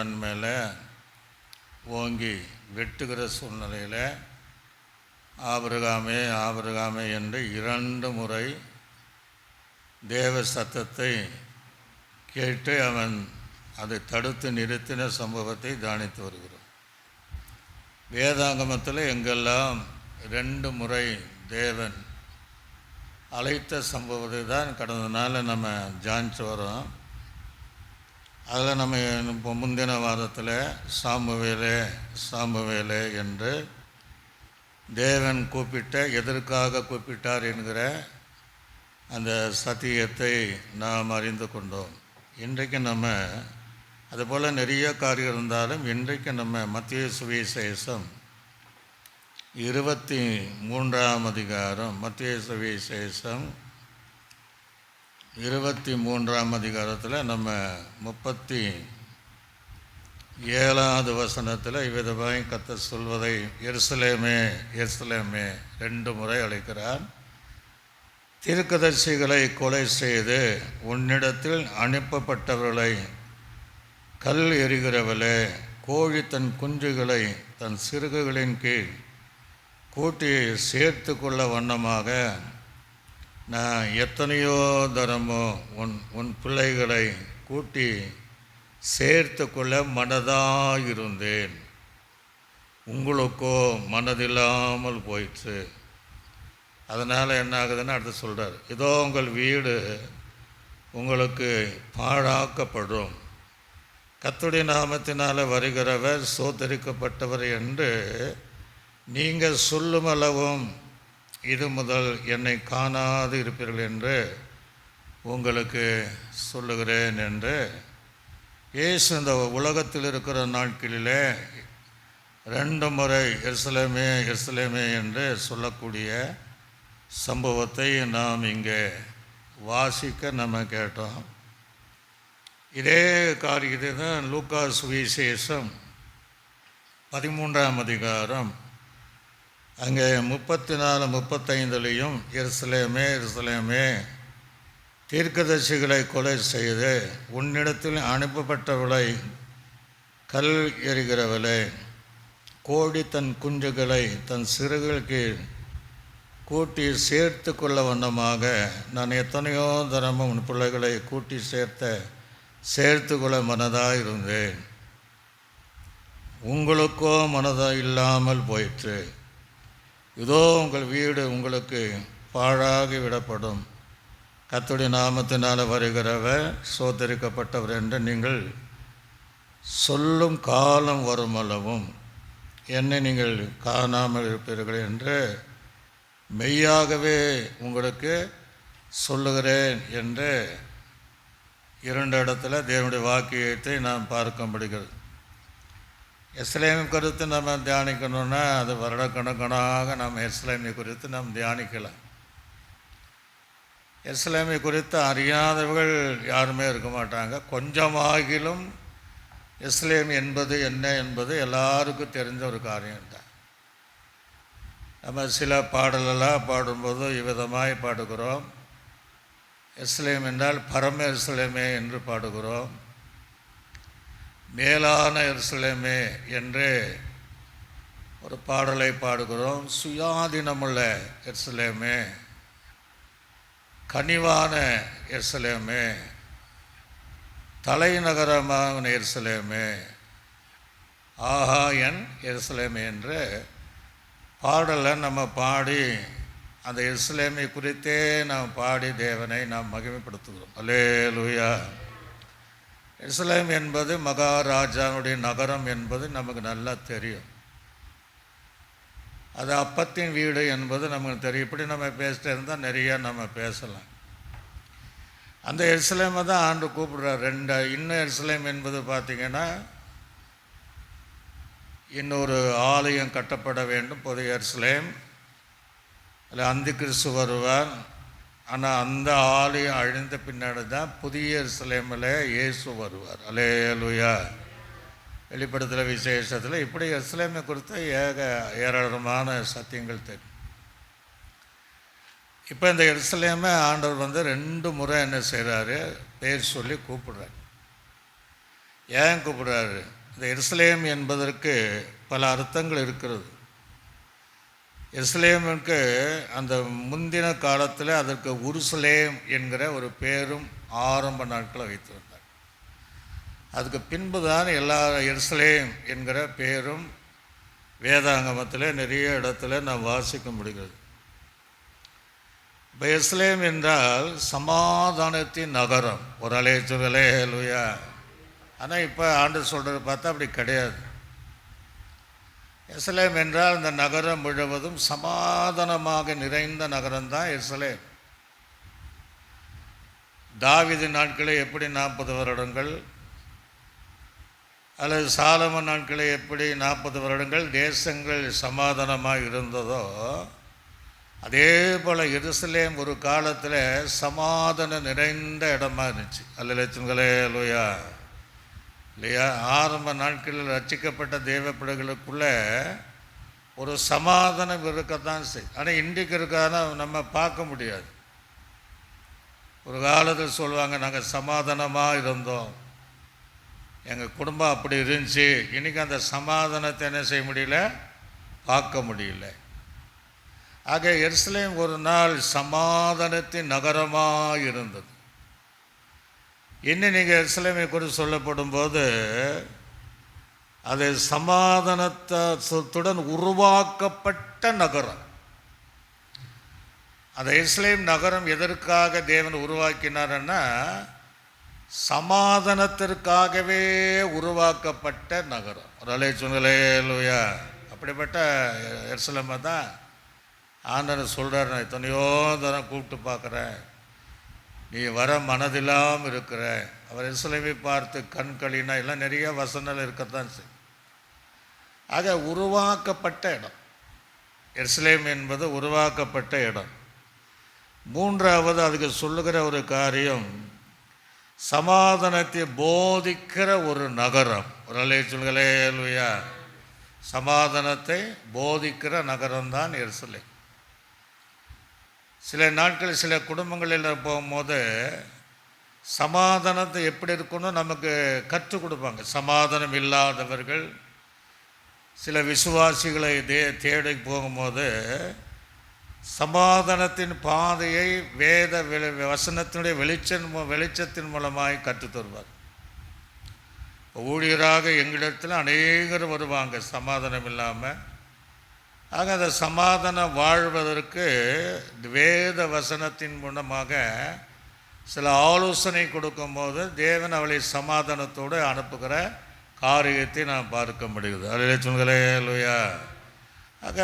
குமரன் மேலே ஓங்கி வெட்டுகிற சூழ்நிலையில் ஆபிரகாமே ஆபிரகாமே என்று 2 முறை தேவ சத்தத்தை கேட்டு அவன் அதை தடுத்து நிறுத்தின சம்பவத்தை தியானித்து வருகிறோம். வேதாகமத்தில் எங்கெல்லாம் 2 முறை தேவன் அழைத்த சம்பவத்தை தான் கடந்த நாளில் நம்ம தியானித்து வரோம். அதில் நம்ம இப்போ முந்தின வாரத்தில் சாமுவேலே என்று தேவன் எதற்காக கூப்பிட்டார் என்கிற அந்த சத்தியத்தை நாம் அறிந்து கொண்டோம். இன்றைக்கு நம்ம அதுபோல் நிறைய காரியம் இருந்தாலும் இன்றைக்கு நம்ம மத்தேயு சுவிசேஷம் 23ஆம் அதிகாரம், மத்தேயு சுவிசேஷம் 23ஆம் அதிகாரத்தில் நம்ம 37வது வசனத்தில் இவ்விதமாய் கர்த்தர் சொல்வதை எருசலேமே எருசலேமே 2 முறை அழைக்கிறார். தீர்க்கதரிசிகளை கொலை செய்து உன்னிடத்தில் அனுப்பப்பட்டவர்களை கல் எறிகிறவளே, கோழி தன் குஞ்சுகளை தன் சிறகுகளின் கீழ் கூட்டி சேர்த்து கொள்ள வண்ணமாக நான் எத்தனையோ தரமோ உன் பிள்ளைகளை கூட்டி சேர்த்து கொள்ள மனதாயிருந்தேன், உங்களுக்கோ மனதில்லாமல் போயிடுச்சு. அதனால் என்ன ஆகுதுன்னு அடுத்து சொல்கிறார், இதோ உங்கள் வீடு உங்களுக்கு பாழாக்கப்படும், கர்த்தருடைய நாமத்தினால் வருகிறவர் சோதரிக்கப்பட்டவர் என்று நீங்கள் சொல்லும் அளவும் இது முதல் என்னை காணாது இருப்பீர்கள் என்று உங்களுக்கு சொல்லுகிறேன் என்று இயேசு இந்த உலகத்தில் இருக்கிற நாட்களிலே 2 முறை எருசலேமே எருசலேமே என்று சொல்லக்கூடிய சம்பவத்தை நாம் இங்கே வாசிக்க நம்ம கேட்டோம். இதே காரியத்தை தான் லூக்கா சுவிசேஷம் 13ஆம் அதிகாரம் அங்கே 34-35லையும் எருசலேமே எருசலேமே, தீர்க்கதரிசிகளை கொலை செய்து உன்னிடத்தில் அனுப்பப்பட்டவளை கல் எறிகிறவளை, கோழி தன் குஞ்சுகளை தன் சிறகுகளுக்கு கூட்டி சேர்த்து கொள்ள வண்ணமாக நான் எத்தனையோ தரமும் உன் பிள்ளைகளை கூட்டி சேர்த்து கொள்ள மனதாக இருந்தேன், உங்களுக்கோ மனதாக இல்லாமல் போயிற்று. இதோ உங்கள் வீடு உங்களுக்கு பாழாகி விடப்படும், கர்த்தருடைய நாமத்தினால் வருகிறவர் சோதரிக்கப்பட்டவர் என்று நீங்கள் சொல்லும் காலம் வருமளவும் என்னை நீங்கள் காணாமல் இருப்பீர்கள் என்று மெய்யாகவே உங்களுக்கு சொல்லுகிறேன் என்று 2 இடத்துல தேவனுடைய வாக்கியத்தை நாம் பார்க்க முடிகிறது. எருசலேமை குறித்து நம்ம தியானிக்கணுன்னா அது வருடக்கணக்காக நம்ம எருசலேமை குறித்து நாம் தியானிக்கலாம். எருசலேமை குறித்து அறியாதவர்கள் யாருமே இருக்க மாட்டாங்க. கொஞ்சமாகிலும் எருசலேம் என்பது என்ன என்பது எல்லாருக்கும் தெரிஞ்ச ஒரு காரியம்தான். நம்ம சில பாடலெல்லாம் பாடும்போது இவ்விதமாய் பாடுகிறோம். எருசலேம் என்றால் பரம எருசலேமே என்று பாடுகிறோம், மேலான எருசலேமே என்று ஒரு பாடலை பாடுகிறோம். சுயாதீனமுள்ள எருசலேமே, கனிவான எருசலேமே, தலைநகரமான எருசலேமே, ஆஹா என் எருசலேமே என்று பாடலை நம்ம பாடி அந்த எருசலேமை குறித்தே நாம் பாடி தேவனை நாம் மகிமைப்படுத்துகிறோம். அல்லேலூயா. எருசலேம் என்பது மகாராஜாவுடைய நகரம் என்பது நமக்கு நல்லா தெரியும். அது அப்பத்தின் வீடு என்பது நமக்கு தெரியும். இப்படி நம்ம பேசிட்டு இருந்தால் நிறையா நம்ம பேசலாம். அந்த எருசலேமை தான் ஆண்டு கூப்பிடுறார். இன்னும் எருசலேம் என்பது பார்த்திங்கன்னா இன்னொரு ஆலயம் கட்டப்பட வேண்டும், புதிய எருசலேம். அதில் அந்தி கிறிஸ்து வருவார். ஆனால் அந்த ஆலயம் அழிந்த பின்னாடி தான் புதிய எருசலேமில் இயேசு வருவார். அல்லேலூயா. வெளிப்படுத்தல விசேஷத்தில் இப்படி எருசலேமை குறித்து ஏராளமான சத்தியங்கள் தெரியும். இப்போ இந்த எருசலேமை ஆண்டவர் 2 முறை என்ன செய்கிறாரு, பேர் சொல்லி கூப்பிடுறார். ஏன் கூப்பிடுறாரு? இந்த எருசலேம் என்பதற்கு பல அர்த்தங்கள் இருக்கிறது. எருசலேமுக்கு அந்த முந்தின காலத்தில் அதற்கு உருசலேம் என்கிற ஒரு பேரும் ஆரம்ப நாட்களை வைத்திருந்தார். அதுக்கு பின்பு தான் எல்லா எருசலேம் என்கிற பேரும் வேதாங்கமத்தில் நிறைய இடத்துல நாம் வாசிக்க முடிகிறது. இப்போ எருசலேம் என்றால் சமாதானத்தின் நகரம். ஒரு அலைச்சுகளே லூயா. ஆனால் இப்போ ஆண்டு சொல்கிறது பார்த்தா அப்படி கிடையாது. எருசலேம் என்றால் இந்த நகரம் முழுவதும் சமாதானமாக நிறைந்த நகரம்தான் எருசலேம். தாவீது நாட்களே எப்படி 40 வருடங்கள், அல்லது சாலமன் நாட்களே எப்படி 40 வருடங்கள் தேசங்கள் சமாதானமாக இருந்ததோ, அதே போல் எருசலேம் ஒரு காலத்தில் சமாதானம் நிறைந்த இடமா இருந்துச்சு. அல்லேலூயா லூயா இல்லையா? ஆரம்ப நாட்களில் ரட்சிக்கப்பட்ட தேவ பிள்ளைகளுக்குள்ளே ஒரு சமாதானம் இருக்கத்தான் செய்யும். ஆனால் இன்றைக்கு இருக்கான நம்ம பார்க்க முடியாது. ஒரு காலத்தில் சொல்லுவாங்க, நாங்கள் சமாதானமாக இருந்தோம், எங்கள் குடும்பம் அப்படி இருந்துச்சு. இன்றைக்கி அந்த சமாதானத்தை என்ன செய்ய முடியல, பார்க்க முடியல. ஆக எருசலேம் ஒரு நாள் சமாதானத்தின் நகரமாக இருந்தது. இன்னும் நீங்கள் எருசலேமை குறித்து சொல்லப்படும் போது அது சமாதானத்துடன் உருவாக்கப்பட்ட நகரம். அந்த எருசலேம் நகரம் எதற்காக தேவன் உருவாக்கினார்னா, சமாதானத்திற்காகவே உருவாக்கப்பட்ட நகரம். ஒரு அல்லேலூயா. அப்படிப்பட்ட எருசலேமை தான் ஆண்டவர் சொல்கிறார், நான் எத்தனையோ தரம் கூப்பிட்டு பார்க்குறேன், நீ வர மனதில்லாமல் இருக்கிற. அவர் எருசலேமை பார்த்து கண் கழினா எல்லாம் நிறைய வசனங்கள் இருக்கத்தான் செய்யும். ஆக உருவாக்கப்பட்ட இடம் எருசலேம் என்பது, உருவாக்கப்பட்ட இடம். மூன்றாவது அதுக்கு சொல்லுகிற ஒரு காரியம், சமாதானத்தை போதிக்கிற ஒரு நகரம். ஒரு அல்லேலூயா. சமாதானத்தை போதிக்கிற நகரம்தான் எருசலேம். சில நாட்கள் சில குடும்பங்களில் போகும்போது சமாதானத்தை எப்படி இருக்கணும் நமக்கு கற்றுக் கொடுப்பாங்க. சமாதானம் இல்லாதவர்கள் சில விசுவாசிகளை தேடி போகும்போது சமாதானத்தின் பாதையை வேத வசனத்தினுடைய வெளிச்சத்தின் மூலமாக கற்றுத்தருவார். ஊழியராக எங்களிடத்தில் அநேகர் வருவாங்க சமாதானம் இல்லாமல். ஆக அந்த சமாதானம் வாழ்வதற்கு வேத வசனத்தின் மூலமாக சில ஆலோசனை கொடுக்கும்போது தேவன் அவளை சமாதானத்தோடு அனுப்புகிற காரியத்தை நாம் பார்க்க முடியுது. அல்லேலூயா. ஆக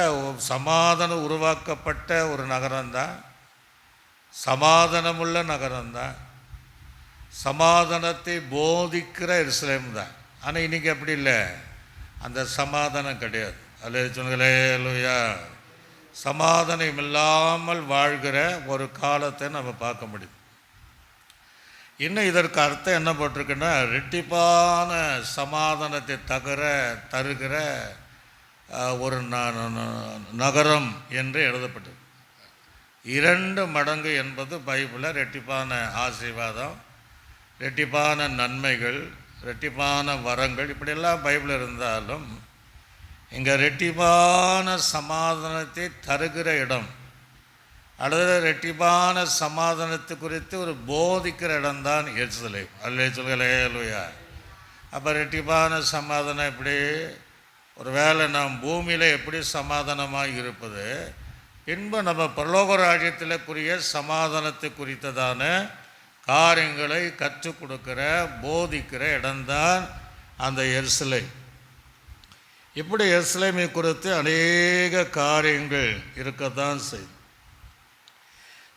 சமாதானம் உருவாக்கப்பட்ட ஒரு நகரம்தான், சமாதானமுள்ள நகரம்தான், சமாதானத்தை போதிக்கிற எருசலேம் தான். ஆனால் இன்றைக்கி அப்படி இல்லை, அந்த சமாதானம் கிடையாது. அல்லேலூயா. சமாதானம் இல்லாமல் வாழ்கிற ஒரு காலத்தை நம்ம பார்க்க முடியும். இன்னும் இதற்கு அர்த்தம் என்ன போட்டிருக்குன்னா, ரெட்டிப்பான சமாதானத்தை தருகிற ஒரு நகரம் என்று எழுதப்பட்டது. 2 மடங்கு என்பது பைபிளில் ரெட்டிப்பான ஆசீர்வாதம், ரெட்டிப்பான நன்மைகள், ரெட்டிப்பான வரங்கள், இப்படியெல்லாம் பைபிள் இருந்தாலும் இங்கே ரெட்டிப்பான சமாதானத்தை தருகிற இடம் அல்லது ரெட்டிப்பான சமாதானத்தை குறித்து ஒரு போதிக்கிற இடம்தான் எருசலேம். அல்லேலூயா. அப்போ ரெட்டிப்பான சமாதானம் எப்படி, ஒரு வேளை நாம் பூமியில் எப்படி சமாதானமாக இருப்பது, பின்பு நம்ம பரலோக ராஜ்யத்திற்குரிய சமாதானத்தை குறித்ததான காரியங்களை கற்றுக் கொடுக்கிற போதிக்கிற இடம்தான் அந்த எருசலேம். இப்படி எருசலேமை குறித்து அநேக காரியங்கள் இருக்கத்தான் செய்யும்.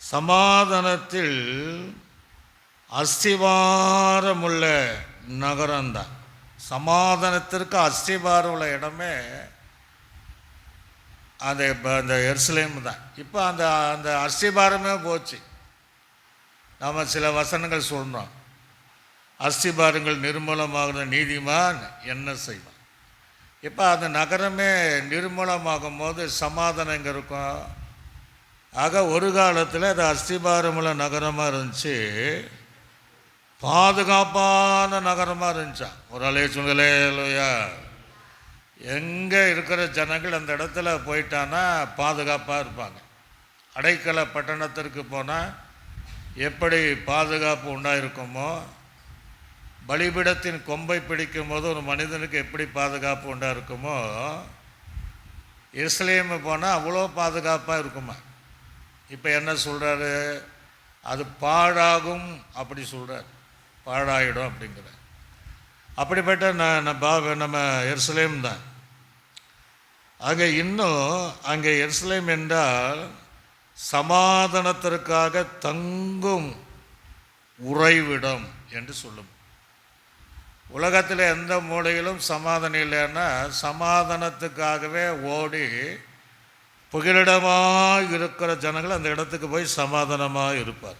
சமாதானத்தில் அஸ்திவாரமுள்ள நகரம்தான். சமாதானத்திற்கு அஸ்திவாரம் உள்ள இடமே அந்த எருசலேம் தான். இப்போ அந்த அஸ்திபாரமே போச்சு. நாம் சில வசனங்கள் சொல்கிறோம், அஸ்திபாரங்கள் நிர்மூலமாகிற நீதிமான் என்ன செய்வான். இப்போ அந்த நகரமே நிர்மூலமாகும் போது சமாதானம் எங்கே இருக்கும்? ஆக ஒரு காலத்தில் அது அஸ்திபாரமுள்ள நகரமாக இருந்துச்சு. பாதுகாப்பான நகரமாக இருந்துச்சான். ஒரு அலேச்சுங்களே இல்லையா? எங்கே இருக்கிற ஜனங்கள் அந்த இடத்துல போயிட்டான்னா பாதுகாப்பாக இருப்பாங்க. அடைக்கல பட்டணத்திற்கு போனால் எப்படி பாதுகாப்பு உண்டாயிருக்குமோ, பலிபீடத்தின் கொம்பை பிடிக்கும் போது ஒரு மனிதனுக்கு எப்படி பாதுகாப்பு உண்டாக இருக்குமோ, எருசலேம் போனால் அவ்வளோ பாதுகாப்பாக இருக்குமா. இப்போ என்ன சொல்கிறாரு? அது பாழாகும் அப்படி சொல்கிறார். பாழாயிடும் அப்படிங்கிற அப்படிப்பட்ட நம்ம எருசலேம் தான். ஆக இன்னும் அங்கே எருசலேம் என்றால் சமாதானத்திற்காக தங்கும் உறைவிடம் என்று சொல்லும். உலகத்தில் எந்த மூலையிலும் சமாதானம் இல்லைன்னா சமாதானத்துக்காகவே ஓடி புகலிடமாக இருக்கிற ஜனங்கள் அந்த இடத்துக்கு போய் சமாதானமாக இருப்பார்.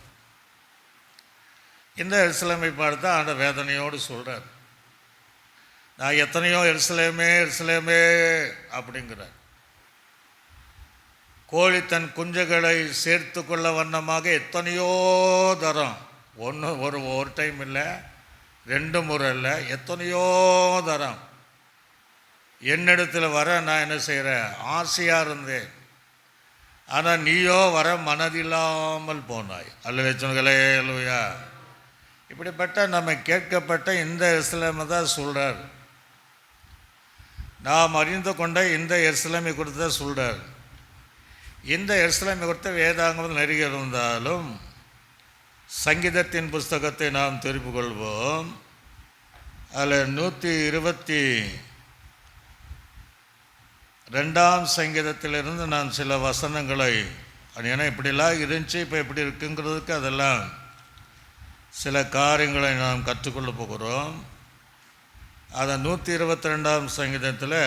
இந்த எருசலேமை பார்த்து ஆண்ட வேதனையோடு சொல்கிறார், நான் எத்தனையோ எருசலேமே எருசலேமே அப்படிங்கிறார். கோழி தன் குஞ்சுகளை சேர்த்து கொள்ள வண்ணமாக எத்தனையோ தரம், ஒரு டைம் இல்லை, 2 முறை இல்லை, எத்தனையோ தரம் என்னிடத்தில் வர நான் என்ன செய்கிறேன், ஆசையாக இருந்தேன். ஆனால் நீயோ வர மனதில்லாமல் போனாய். அல்லேலூயா அல்லேலூயா. இப்படிப்பட்ட நம்ம கேட்கப்பட்ட இந்த எருசலேமை தான் சொல்கிறார். நாம் அறிந்து கொண்ட இந்த எருசலேமை குறித்து தான் சொல்கிறார். இந்த எருசலேமை குறித்த வேதாங்கத்தில் நிறைய இருந்தாலும் சங்கீதத்தின் புஸ்தகத்தை நாம் திருப்பிக் கொள்வோம். அதில் 122ஆம் சங்கீதத்திலிருந்து நான் சில வசனங்களை, ஏன்னா இப்படிலாம் இருந்துச்சு இப்போ எப்படி இருக்குங்கிறதுக்கு அதெல்லாம் சில காரியங்களை நாம் கற்றுக்கொள்ள போகிறோம். அதை 122ஆம் சங்கீதத்தில்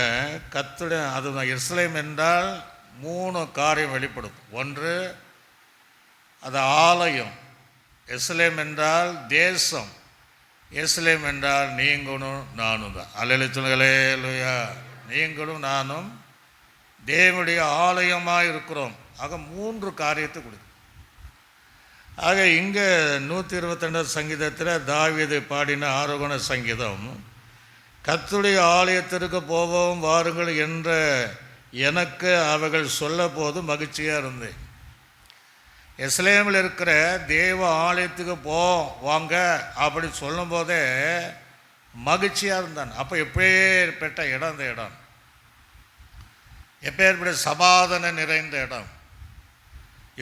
கர்த்தருடைய, அதுதான் எருசலேம் என்றால் 3 காரியம் வெளிப்படும். ஒன்று, அது ஆலயம். எருசலேம் என்றால் தேசம். எருசலேம் என்றால் நீங்களும் நானும் தான். அல்லேலூயா. நீங்களும் நானும் தேவனுடைய ஆலயமாக இருக்கிறோம். ஆக 3 காரியத்தை கொடுக்கும். ஆக இங்கே 122 சங்கீதத்தில் தாவீது பாடின ஆரோகண சங்கீதம், கர்த்தருடைய ஆலயத்திற்கு போவோம் வாருங்கள் என்ற எனக்கு அவர்கள் சொல்ல போது மகிழ்ச்சியாக இருந்தேன். எருசலேமில் இருக்கிற தேவ ஆலயத்துக்கு வாங்க அப்படி சொல்லும் போதே மகிழ்ச்சியாக இருந்தான். அப்போ எப்பேற்பட்ட இடம் அந்த இடம், எப்பேற்பட்ட சமாதானம் நிறைந்த இடம்,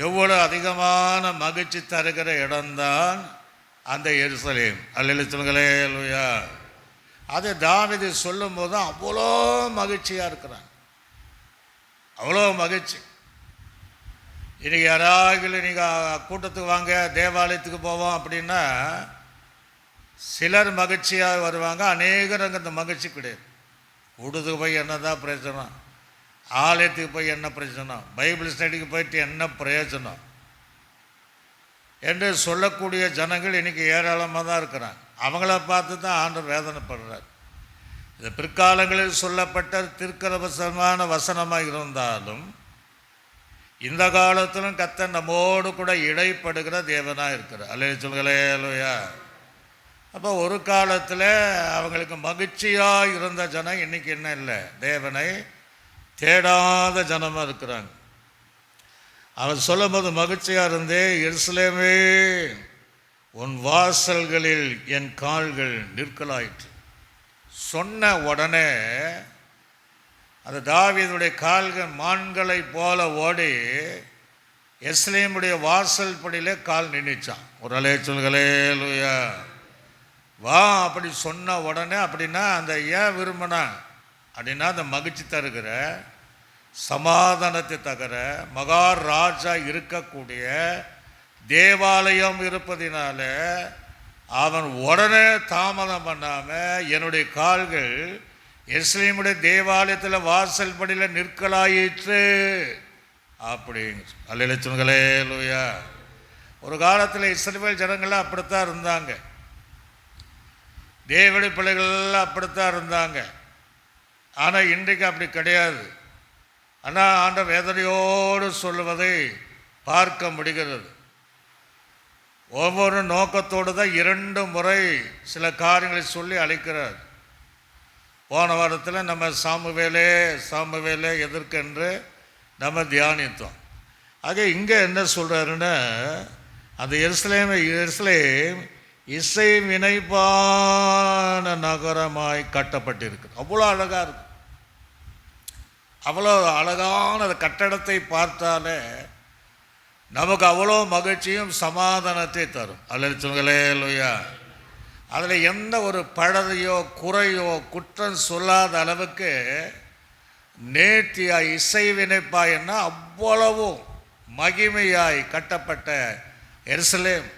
எவ்வளோ அதிகமான மகிழ்ச்சி தருகிற இடம்தான் அந்த எருசலேம். அல்லேலூயா. அது தாவீது சொல்லும் போது அவ்வளோ மகிழ்ச்சியாக இருக்கிறான், அவ்வளோ மகிழ்ச்சி. இன்றைக்கி யாராவது நீங்கள் கூட்டத்துக்கு வாங்க தேவாலயத்துக்கு போவோம் அப்படின்னா சிலர் மகிழ்ச்சியாக வருவாங்க, அநேகர் அங்கே அந்த மகிழ்ச்சி கிடையாது. கூட்டத்துக்கு போய் என்ன தான் பிரயோஜனம், ஆலயத்துக்கு போய் என்ன பிரயோஜனம், பைபிள் ஸ்டடிக்கு போயிட்டு என்ன பிரயோஜனம் என்று சொல்லக்கூடிய ஜனங்கள் இன்றைக்கி ஏராளமாக தான் இருக்கிறாங்க. அவங்கள பார்த்து தான் ஆண்டவர் வேதனைப்படுறார். இது பிற்காலங்களில் சொல்லப்பட்ட தீர்க்கதரிசனமான வசனமாக இருந்தாலும் இந்த காலத்திலும் கர்த்தர் நம்மோடு கூட இடைப்படுகிற தேவனாக இருக்கிறார். அல்லேலூயா. அப்போ ஒரு காலத்தில் அவங்களுக்கு மகிழ்ச்சியாக இருந்த ஜனம் இன்றைக்கி என்ன இல்லை, தேவனை தேடாத ஜனமாக இருக்கிறாங்க. அவர் சொல்லும் போது மகிழ்ச்சியாக இருந்தே, எருசலேமே உன் வாசல்களில் என் கால்கள் நிற்கலாயிற்று. சொன்ன உடனே அந்த தாவீதுடைய கால்கள் மான்களை போல ஓடி எருசலேமுடைய வாசல் படியிலே கால் நின்றுச்சான். ஒரு அல்லேலூயா. வா அப்படி சொன்ன உடனே, அப்படின்னா அந்த ஏன் விரும்பினா அப்படின்னா அந்த மகிழ்ச்சி தருகிற, சமாதானத்தை தவிர மகாராஜா இருக்கக்கூடிய தேவாலயம் இருப்பதினால அவன் உடனே தாமதம் பண்ணாமல் என்னுடைய கால்கள் எருசலேமுடைய தேவாலயத்தில் வாசல் படியில் நிற்கலாயிற்று அப்படிங்க. அல்லேலூயா. ஒரு காலத்தில் இஸ்ரவேல் ஜனங்கள்லாம் அப்படித்தான் இருந்தாங்க, தேவனுடைய பிள்ளைகள்லாம் அப்படித்தான் இருந்தாங்க. ஆனால் இன்றைக்கு அப்படி கிடையாது. ஆனால் ஆண்ட வேதனையோடு சொல்லுவதை பார்க்க முடிகிறது. ஒவ்வொரு நோக்கத்தோடு தான் 2 முறை சில காரியங்களை சொல்லி அழைக்கிறார். போன வாரத்தில் நம்ம சாமுவேலே எதற்கென்று நம்ம தியானித்தோம். ஆக இங்கே என்ன சொல்கிறாருன்னா, அந்த எருசலேம் இசை வினைப்பான நகரமாய் கட்டப்பட்டிருக்கு. அவ்வளோ அழகாக இருக்கு. அவ்வளோ அழகான அந்த கட்டடத்தை பார்த்தாலே நமக்கு அவ்வளோ மகிழ்ச்சியும் சமாதானத்தை தரும். அல்லது சொல்லுங்களேயா, அதில் எந்த ஒரு பழதையோ குறையோ குற்றம் சொல்லாத அளவுக்கு நேர்த்தியாய் இசை வினைப்பாய்னா அவ்வளவும் மகிமையாய் கட்டப்பட்ட எருசலேம்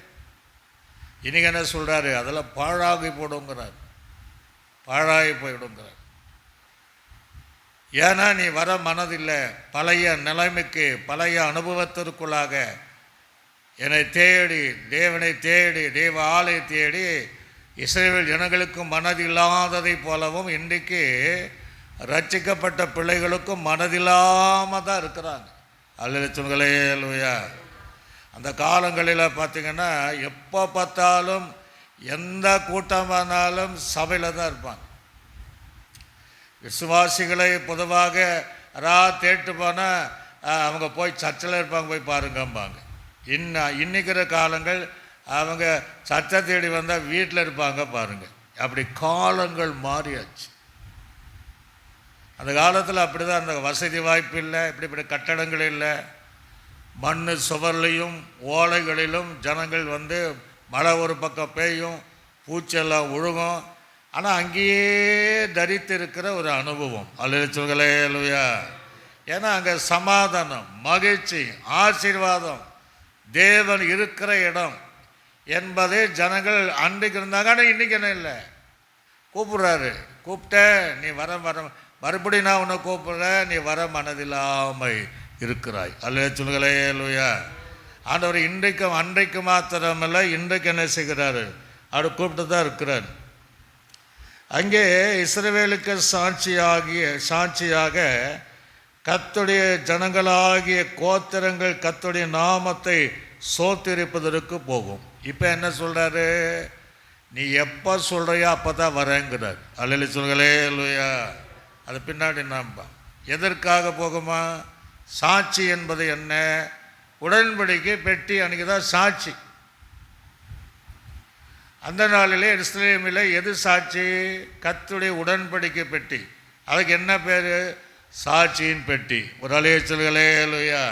இன்னைக்கு என்ன சொல்கிறாரு, அதில் பாழாகி போடுங்கிறார், பாழாகி போயிடுங்கிறார். ஏன்னா நீ வர மனதில்லை, பழைய நிலைமைக்கு பழைய அனுபவத்திற்குள்ளாக என்னை தேடி தேவனை தேடி தேவ ஆலை தேடி இஸ்ரவேல் ஜனங்களுக்கு மனதில்லாததை போலவும் இன்றைக்கு ரட்சிக்கப்பட்ட பிள்ளைகளுக்கும் மனதில்லாமல் தான் இருக்கிறாங்க. அல்லேலூயா. அந்த காலங்களில் பார்த்திங்கன்னா எப்போ பார்த்தாலும் எந்த கூட்டமானாலும் சபையில் தான் இருப்பாங்க. விசுவாசிகளை பொதுவாக தேட்டு போனால் அவங்க போய் சர்ச்சில் இருப்பாங்க, போய் பாருங்கம்பாங்க. இன்னிக்கிற காலங்கள் அவங்க சர்ச்சை தேடி வந்தால் வீட்டில் இருப்பாங்க பாருங்கள். அப்படி காலங்கள் மாறியாச்சு. அந்த காலத்தில் அப்படி தான், அந்த வசதி வாய்ப்பு இல்லை, இப்படி கட்டடங்கள் இல்லை, மண் சுவர்லையும் ஓலைகளிலும் ஜனங்கள் வந்து மழை ஒரு பக்கம் பெய்யும், பூச்செல்லாம் ஒழுகும், ஆனால் அங்கேயே தரித்து இருக்கிற ஒரு அனுபவம். அல்லேலூயா. ஏன்னா அங்கே சமாதானம், மகிழ்ச்சி, ஆசீர்வாதம், தேவன் இருக்கிற இடம் என்பதே ஜனங்கள் அன்றைக்கு இருந்தாங்க. ஆனால் இன்றைக்கி என்ன இல்லை, கூப்பிட்றாரு, கூப்பிட்ட நீ வர மறுபடியும் நான் உன்னை கூப்பிட்றேன், நீ வர மனதில்லாமல் இருக்கிறாய். அல்லேலூயா. ஆண்டவர் இன்றைக்கும் அன்றைக்கு மாத்திரமல்ல, இன்றைக்கு என்ன செய்கிறாரு, அவர் கூப்பிட்டு தான் இருக்கிறார். அங்கே இஸ்ரவேலுக்கு சாட்சியாக கர்த்தருடைய ஜனங்களாகிய கோத்திரங்கள் கர்த்தருடைய நாமத்தை சோத்திரிப்பதற்கு போகும். இப்போ என்ன சொல்கிறாரு, நீ எப்போ சொல்கிறியோ அப்போ தான் வரேங்கிறார். அல்லேலூயா. அது பின்னாடி நாம் எதற்காக போகுமா, சாட்சி என்பது என்ன, உடன்படிக்கை பெட்டி அன்றைக்கி தான் சாட்சி. அந்த நாளிலே எருசலேமில் எது சாட்சி, கர்த்தருடைய உடன்படிக்கை பெட்டி. அதுக்கு என்ன பேர், சாட்சியின் பெட்டி. ஒரு அல்லேலூயா.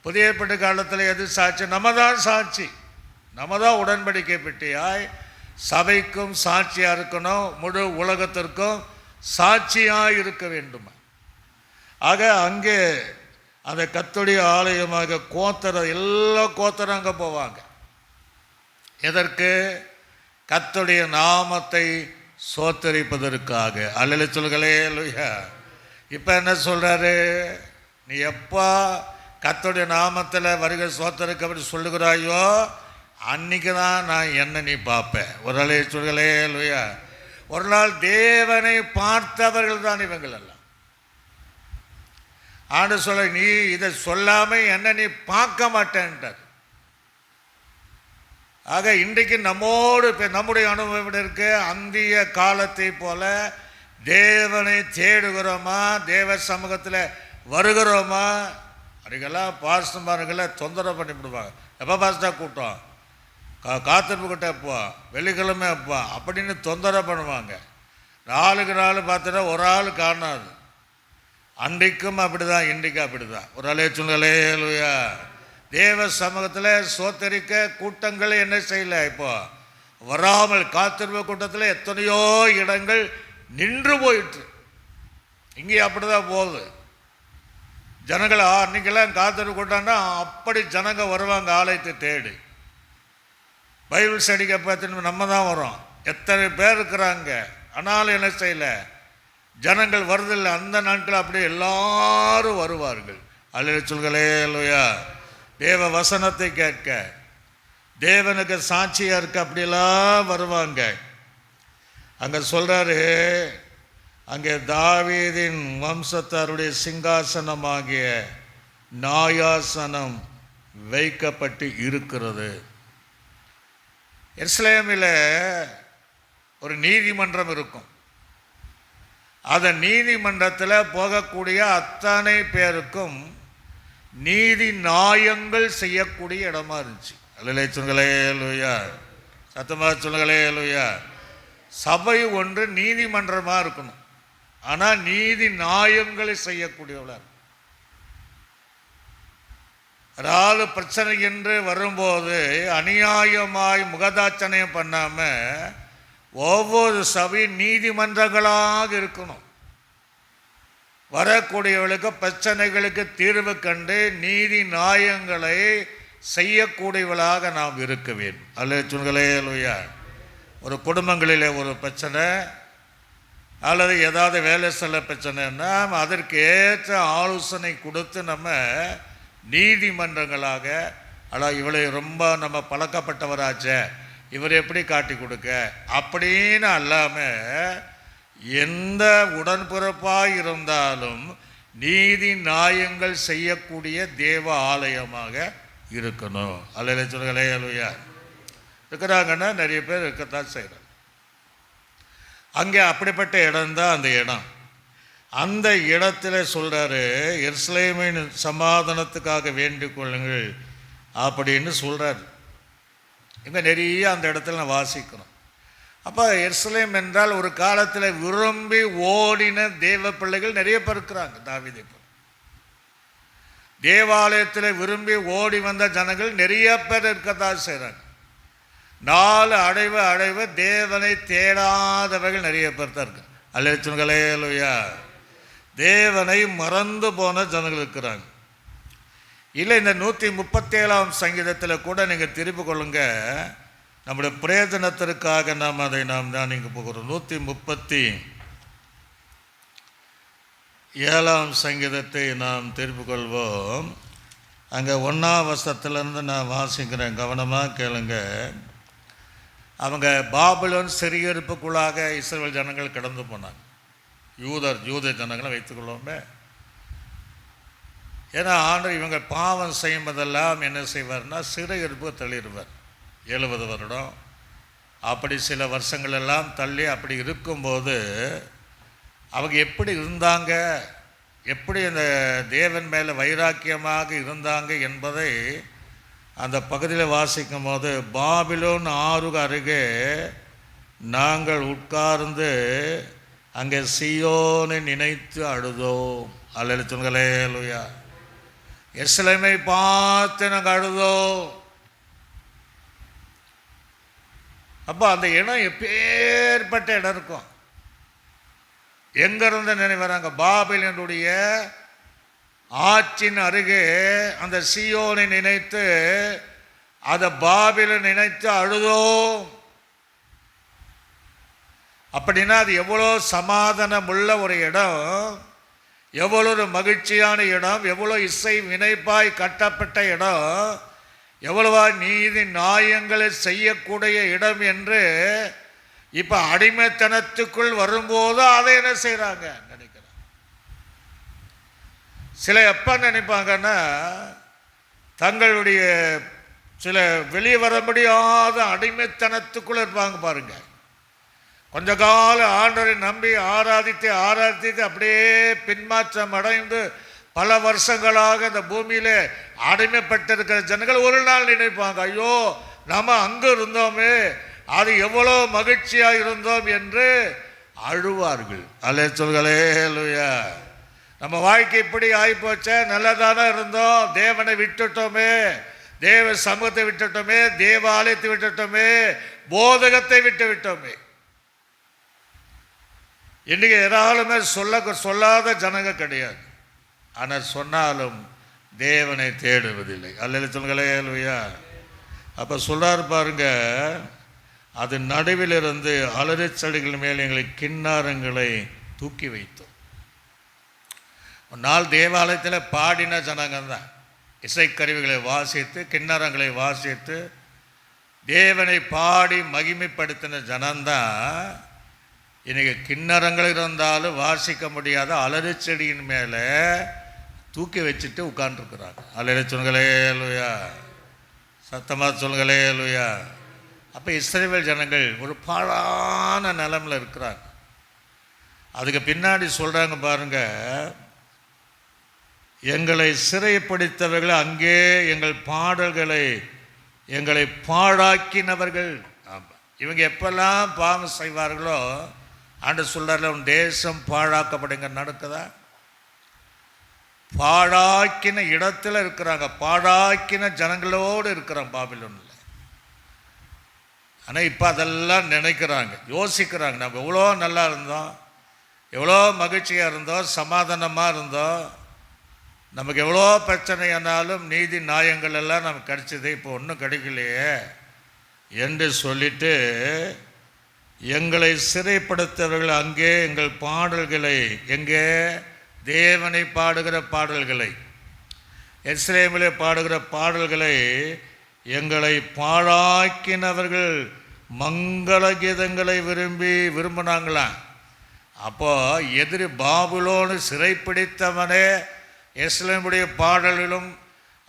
புதிய ஏற்பாட்டு காலத்தில் எது சாட்சி, நம்ம தான் சாட்சி, நம்ம தான் உடன்படிக்கை பெட்டியாய் சபைக்கும் சாட்சியாக இருக்கணும், முழு உலகத்திற்கும் சாட்சியாக இருக்க வேண்டுமா. ஆக அங்கே அந்த கர்த்தருடைய ஆலயமாக எல்லா கோத்திரம் அங்கே போவாங்க. எதற்கு, கர்த்தருடைய நாமத்தை சோத்தரிப்பதற்காக. அல்லேலூயா. இப்போ என்ன சொல்கிறாரு, நீ எப்போ கர்த்தருடைய நாமத்தில் வருகை சோத்தரிக்க அப்படி சொல்லுகிறாயோ அன்றைக்கி தான் நான் என்ன நீ பார்ப்பேன். ஒரு அல்லேலூயா. ஒரு நாள் தேவனை பார்த்தவர்கள் தான் இவங்கள் எல்லாம். ஆண்டு சொல்ல, நீ இதை சொல்லாமல் என்ன நீ பார்க்க மாட்டேன்ட்டார். ஆக இன்றைக்கு நம்முடைய அனுபவம் இருக்கு. அந்திய காலத்தை போல தேவனை தேடுகிறோமா, தேவ சமூகத்தில் வருகிறோமா. அதுக்கெல்லாம் பாஸ்டர்மார்களை தொந்தரவு பண்ணிவிடுவாங்க. எப்போ பாஸ்டர் கூட்டம், காத்திருப்பு கிட்ட எப்போ, வெள்ளிக்கிழமை எப்போ அப்படின்னு தொந்தரவு பண்ணுவாங்க. நாளுக்கு நாள் பார்த்தோன்னா ஒரு ஆள் காணாது. அன்றைக்கும் அப்படி தான், இன்றைக்கும் அப்படி தான். ஒரு அல்லேலூயா. தேவ சமூகத்தில் சோத்தரிக்க கூட்டங்கள் என்ன செய்யலை, இப்போ வராமல் காத்திருப்பு கூட்டத்தில் எத்தனையோ இடங்கள் நின்று போயிட்டு. இங்கே அப்படி தான் போகுது. ஜனங்கள் அன்றைக்கெல்லாம் காத்திருப்பு கூட்டம்னா அப்படி ஜனங்க வருவாங்க ஆலயத்தை தேடி. பைபிள் ஸ்டடிக்க பார்த்து நம்ம தான் வரோம், எத்தனை பேர் இருக்கிறாங்க, ஆனாலும் என்ன செய்யலை, ஜனங்கள் வருதில்லை. அந்த நாட்கள் அப்படியே எல்லாரும் வருவார்கள். அல்லேலூயா. தேவ வசனத்தை கேட்க, தேவனுக்கு சாட்சியாக இருக்க அப்படியெல்லாம் வருவாங்க. அங்கே சொல்கிறாரு, அங்கே தாவீதின் வம்சத்தாருடைய சிங்காசனமாகிய நியாயாசனம் வைக்கப்பட்டு இருக்கிறது. எருசலேமில் ஒரு நீதிமன்றம் இருக்கும். அந்த நீதிமன்றத்தில் போகக்கூடிய அத்தனை பேருக்கும் நீதி நியாயங்கள் செய்யக்கூடிய இடமா இருந்துச்சு. அல்லேலூயா சொல்லுங்களே, அல்லேலூயா. சத்தமாக சொல்லுங்களே, அல்லேலூயா. சபை ஒன்று நீதிமன்றமாக இருக்கணும், ஆனால் நீதி நியாயங்களை செய்யக்கூடியவளாக இருக்கும். அதாவது பிரச்சனை என்று வரும்போது அநியாயமாய் முகதாட்சணையம் பண்ணாமல் ஒவ்வொரு சபை நீதிமன்றங்களாக இருக்கணும். வரக்கூடியவர்களுக்கு பிரச்சனைகளுக்கு தீர்வு கண்டு நீதி நியாயங்களை செய்யக்கூடியவளாக நாம் இருக்க வேண்டும். அல்லேலூயா சொல்லுங்களே, அல்லேலூயா. ஒரு குடும்பங்களில் ஒரு பிரச்சனை அல்லது ஏதாவது வேலை செல்ல பிரச்சனைன்னா அதற்கு ஏற்ற ஆலோசனை கொடுத்து நம்ம நீதிமன்றங்களாக, அதாவது இவளை ரொம்ப நம்ம பழக்கப்பட்டவராச்சே, இவர் எப்படி காட்டி கொடுக்க அப்படின்னு அல்லாமல் எந்த உடன்பிறப்பாக இருந்தாலும் நீதி நியாயங்கள் செய்யக்கூடிய தேவ ஆலயமாக இருக்கணும். அல்லேலூயா சொல்லுங்களே, அல்லேலூயா. இருக்கிறாங்கன்னா நிறைய பேர் இருக்கத்தான் செய்கிறாங்க. அங்கே அப்படிப்பட்ட இடம்தான் அந்த இடம். அந்த இடத்துல சொல்கிறாரு, எருசலேமின் சமாதானத்துக்காக வேண்டிக் கொள்ளுங்கள் அப்படின்னு சொல்கிறார். இங்கே நிறைய அந்த இடத்துல நான் வாசிக்கிறோம். அப்போ எருசலேம் என்றால் ஒரு காலத்தில் விரும்பி ஓடின தேவ பிள்ளைகள் நிறைய பேர் இருக்கிறாங்க. தாவீதை போல தேவாலயத்தில் விரும்பி ஓடி வந்த ஜனங்கள் நிறைய பேர் இருக்கத்தான் செய்கிறாங்க. நாலு அடைவு தேவனை தேடாதவர்கள் நிறைய பேர் தான் இருக்கு. அல்லேலூயா சொல்லுங்களே, அல்லேலூயா. தேவனை மறந்து போன ஜனங்கள் இருக்கிறாங்க. இல்லை, இந்த 137ஆம் சங்கீதத்தில் கூட நீங்கள் திருப்பி கொள்ளுங்க. நம்முடைய பிரயோஜனத்திற்காக நாம் அதை தான் நீங்கள் போகிறோம். 137ஆம் சங்கீதத்தை நாம் திருப்பி கொள்வோம். அங்கே 1ஆம் வசனத்திலேருந்து நான் வாசிக்கிறேன், கவனமாக கேளுங்க. அவங்க பாபிலோன் சிறையிருப்புக்குள்ளாக இஸ்ரவேல் ஜனங்கள் கடந்து போனாங்க. யூத ஜனங்களை வைத்துக்கொள்வோமே. ஏன்னா ஆண்டவர் இவங்க பாவம் செய்யும்போதெல்லாம் என்ன செய்வார்னா சிறையிருப்பு தள்ளிடுவார். 70 வருடம் அப்படி சில வருஷங்கள் எல்லாம் தள்ளி அப்படி இருக்கும்போது அவங்க எப்படி இருந்தாங்க, எப்படி அந்த தேவன் மேலே வைராக்கியமாக இருந்தாங்க என்பதை அந்த பகுதியில் வாசிக்கும் போது, பாபிலோன் ஆறுக்கு அருகே நாங்கள் உட்கார்ந்து அங்கே சீயோனை நினைத்து அழுதோம். அல்லேலூயா சொல்லுங்களே, அல்லேலூயா. எருசலேமை பார்த்து நாங்கள் அழுதோம். அப்போ அந்த இடம் எப்பேற்பட்ட இடம் இருக்கும். எங்கிருந்து நினைவராங்க? பாபிலோனுடைய ஆற்றின் அருகே அந்த சீயோனை நினைத்து, அதை பாபிலோன் நினைத்து அழுதோம். அப்படின்னா அது எவ்வளோ சமாதானம் உள்ள ஒரு இடம், எவ்வளோ ஒரு மகிழ்ச்சியான இடம், எவ்வளோ இசை வினைப்பாய் கட்டப்பட்ட இடம், எவ்வளவா நீதி நியாயங்களை செய்யக்கூடிய இடம் என்று இப்போ அடிமைத்தனத்துக்குள் வரும்போது அதை என்ன செய்கிறாங்க நினைக்கிறாங்க. சில எப்போ நினைப்பாங்கன்னா, தங்களுடைய சில வெளியே வர முடியாத அடிமைத்தனத்துக்குள்ளே இருப்பாங்க பாருங்க. கொஞ்ச காலம் ஆண்டவரை நம்பி ஆராதித்து அப்படியே பின்மாற்றம் அடைந்து பல வருஷங்களாக இந்த பூமியிலே அடிமைப்பட்டிருக்கிற ஜனங்கள் ஒரு நாள் நினைப்பாங்க, ஐயோ நம்ம அங்கே இருந்தோமே, அது எவ்வளோ மகிழ்ச்சியாக இருந்தோம் என்று அழுவார்கள். அல்லேலூயா சொல்லுங்களே, அல்லேலூயா. நம்ம வாழ்க்கை இப்படி ஆகிப்போச்சே, நல்லதானே இருந்தோம், தேவனை விட்டுட்டோமே, தேவ சமூகத்தை விட்டுட்டோமே, தேவாலயத்தை விட்டுட்டோமே, போதகத்தை விட்டோமே. இன்றைக்கி ஏராளமே சொல்லாத ஜனங்க கிடையாது. ஆனால் சொன்னாலும் தேவனை தேடுவதில்லை. அல்லேலூயா சொல்லுங்களே, அல்லேலூயா. அப்போ சொல்றாரு பாருங்க, அது நடுவிலிருந்து அலறி செடிகள் மேல் எங்களை கிண்ணாரங்களை தூக்கி வைத்தோம். ஒரு நாள் தேவாலயத்தில் பாடின ஜனங்கள் தான், இசைக்கருவிகளை வாசித்து கிண்ணாரங்களை வாசித்து தேவனை பாடி மகிமைப்படுத்தின ஜனந்தான் இன்றைக்கி கிண்ணறங்கள் இருந்தாலும் வாசிக்க முடியாத அலறி செடியின் மேலே தூக்கி வச்சுட்டு உட்கார்ந்துருக்குறாங்க. அல்லேலூயா சொல்லுங்களே, அல்லேலூயா. சத்தமாக சொல்லுங்களே, அல்லேலூயா. அப்போ இஸ்ரவேல் ஜனங்கள் ஒரு பாழான நிலமில் இருக்கிறாங்க. அதுக்கு பின்னாடி சொல்கிறாங்க பாருங்க, எங்களை சிறைப்படுத்தவர்கள் அங்கே எங்கள் பாடல்களை எங்களை பாழாக்கினவர்கள். ஆமாம், இவங்க எப்பெல்லாம் பாவம் செய்வார்களோ ஆண்டு சொல்கிறார்கள், உன் தேசம் பாழாக்கப்படுங்க. நடக்குதா? பாழாக்கின இடத்துல இருக்கிறாங்க, பாழாக்கின ஜனங்களோடு இருக்கிறாங்க பாபிலோனில். ஆனால் இப்போ அதெல்லாம் நினைக்கிறாங்க, யோசிக்கிறாங்க, நம்ம எவ்வளோ நல்லா இருந்தோம், எவ்வளோ மகிழ்ச்சியாக இருந்தோம், சமாதானமாக இருந்தோம், நமக்கு எவ்வளோ பிரச்சனையானாலும் நீதி நியாயங்கள் எல்லாம் நமக்கு கிடைச்சது, இப்போ ஒன்றும் கிடைக்கலையே என்று சொல்லிட்டு எங்களை சிறைப்படுத்தவர்கள் அங்கே எங்கள் பாடல்களை, எங்கே தேவனை பாடுகிற பாடல்களை, எருசலேமிலே பாடுகிற பாடல்களை எங்களை பாழாக்கினவர்கள் மங்கள கீதங்களை விரும்பினாங்களாம். அப்போ எதிரி பாபிலோனு சிறைப்பிடித்தவனே எருசலேமுடைய பாடல்களும்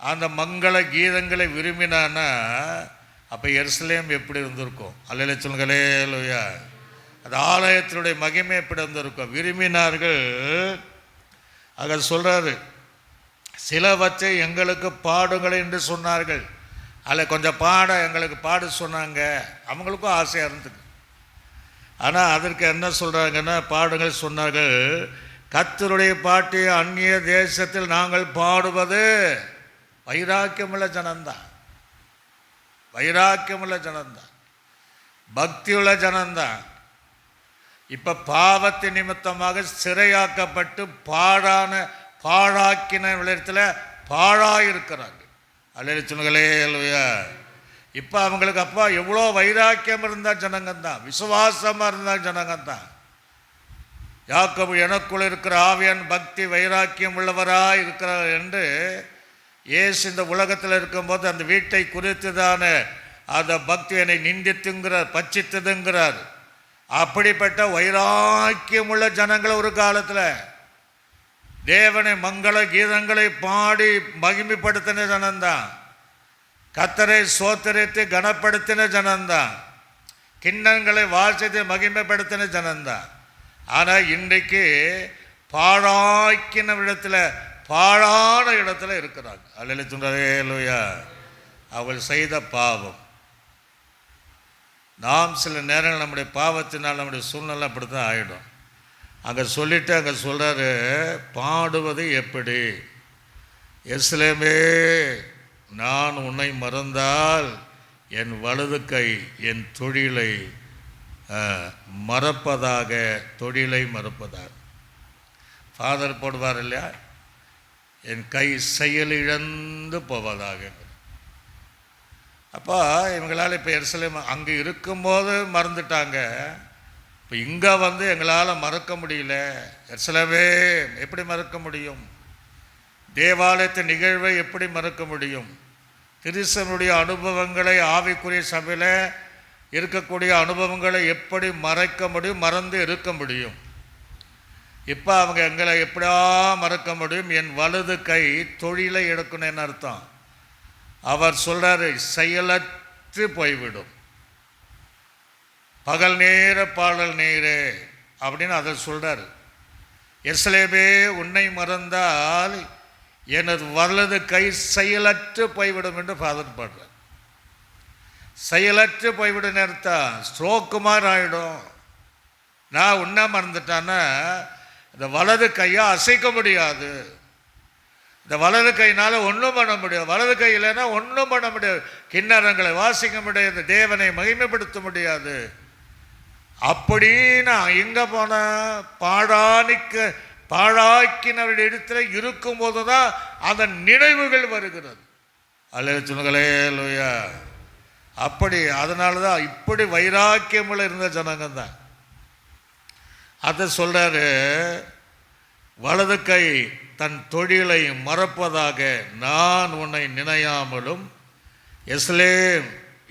அந்த மங்கள கீதங்களை விரும்பினான்னா அப்போ எருசலேம் எப்படி இருந்திருக்கும்? அல்லேலூயா சொல்லுங்களே. அல்லேலூயா. அது ஆலயத்தினுடைய மகிமை எப்படி இருந்திருக்கும்? விரும்பினார்கள். ஆக சொல்கிறாரு, சிலவற்றை எங்களுக்கு பாடுங்கள் என்று சொன்னார்கள். அதில் கொஞ்சம் எங்களுக்கு பாட சொன்னாங்க, அவங்களுக்கும் ஆசையாக இருந்தது. ஆனால் அதற்கு என்ன சொல்கிறாங்கன்னா, பாடுங்கள் சொன்னார்கள். கர்த்தருடைய பாட்டை அந்நிய தேசத்தில் நாங்கள் பாடுவது வைராக்கியமுள்ள ஜனந்தான், வைராக்கியமுள்ள ஜனந்தான், பக்தியுள்ள ஜனந்தான். இப்போ பாவத்தின் நிமித்தமாக சிறையாக்கப்பட்டு பாழாக்கின விளையத்தில் பாழாயிருக்கிறாங்க. அல்லேலூயா சொல்லுங்களே. அல்லேலூயா. இப்போ அவங்களுக்கு அப்பா எவ்வளோ வைராக்கியம் இருந்தால் ஜனங்கந்தான், விசுவாசமாக இருந்தால் ஜனங்கந்தான். யாக்கோபு எனக்குள் இருக்கிற ஆவியான் பக்தி வைராக்கியம் உள்ளவராக இருக்கிறார் என்று இயேசு இந்த உலகத்தில் இருக்கும்போது அந்த வீட்டை குறித்துதான அந்த பக்தி என்னை நிந்தித்துங்கிறார், பட்சித்ததுங்கிறார். அப்படிப்பட்ட வைராக்கியமுள்ள ஜனங்கள் ஒரு காலத்தில் தேவனை மங்கள கீதங்களை பாடி மகிமைப்படுத்தின ஜனந்தான், கர்த்தரை சோத்தரித்து கனப்படுத்தின ஜனந்தான், கிண்ணங்களை வாசித்து மகிமைப்படுத்தின ஜனந்தான். ஆனால் இன்றைக்கு பாழாக்கின இடத்துல, பாழான இடத்துல இருக்கிறாங்க. அல்லேலூயா. அவள் செய்த பாவம். நாம் சில நேரங்கள் நம்முடைய பாவத்தினால் நம்முடைய சூழ்நிலை அப்படி தான் ஆகிடும். அங்கே சொல்லிவிட்டு அங்கே சொல்கிறாரு, பாடுவது எப்படி? எருசலேமே, நான் உன்னை மறந்தால் என் வலது கை என் தொழிலை மறப்பதாக, தொழிலை மறப்பதாக. ஃபாதர் போடுவார் இல்லையா, என் கை செயலிழந்து போவதாக. அப்போ இவங்களால் இப்போ எருசலேம் அங்கே இருக்கும்போது மறந்துட்டாங்க, இப்போ இங்கே வந்து எங்களால் மறக்க முடியல. எருசலேமே எப்படி மறக்க முடியும்? தேவாலயத்து நிகழ்வை எப்படி மறக்க முடியும்? கிறிஸ்தவனுடைய அனுபவங்களை, ஆவிக்குரிய சபையில் இருக்கக்கூடிய அனுபவங்களை எப்படி மறைக்க முடியும், மறந்து இருக்க முடியும்? இப்போ அவங்க எங்களை எப்படியா மறக்க முடியும்? என் வலது கை தொழிலை எடுக்கணும்னு அர்த்தம். அவர் சொல்கிறாரு, செயலற்று போய்விடும். பகல் நேர பாடல் நேரே அப்படின்னு அதை சொல்கிறார். எருசலேமே, உன்னை மறந்தால் எனது வலது கை செயலற்று போய்விடும் என்று ஃபாதர் பாடுறார். செயலற்று போய்விடும் அர்த்தம் ஸ்ட்ரோக்கு மாதிரி ஆகிடும். நான் உன்னை மறந்துட்டான்னா இந்த வலது கையை அசைக்க முடியாது. இந்த வலது கையினால் ஒன்றும் பண்ண முடியாது. வலது கை இல்லைன்னா ஒன்றும் பண்ண முடியாது. கிண்ணறங்களை வாசிக்க முடியாது, தேவனை மகிமைப்படுத்த முடியாது. அப்படின்னா எங்கே போனால் பாழாக்கினவருடைய இடத்துல இருக்கும்போது தான் அந்த நினைவுகள் வருகிறது. அல்லேலூயா சொல்லுங்களே. அல்லேலூயா. அப்படி அதனால தான் இப்படி வைராக்கியமுள்ள இருந்த ஜனங்க தான். அதை சொல்கிறாரு, வலது கை தன் தொழிலை மறப்பதாக நான் உன்னை நினையாமலும், எருசலேம்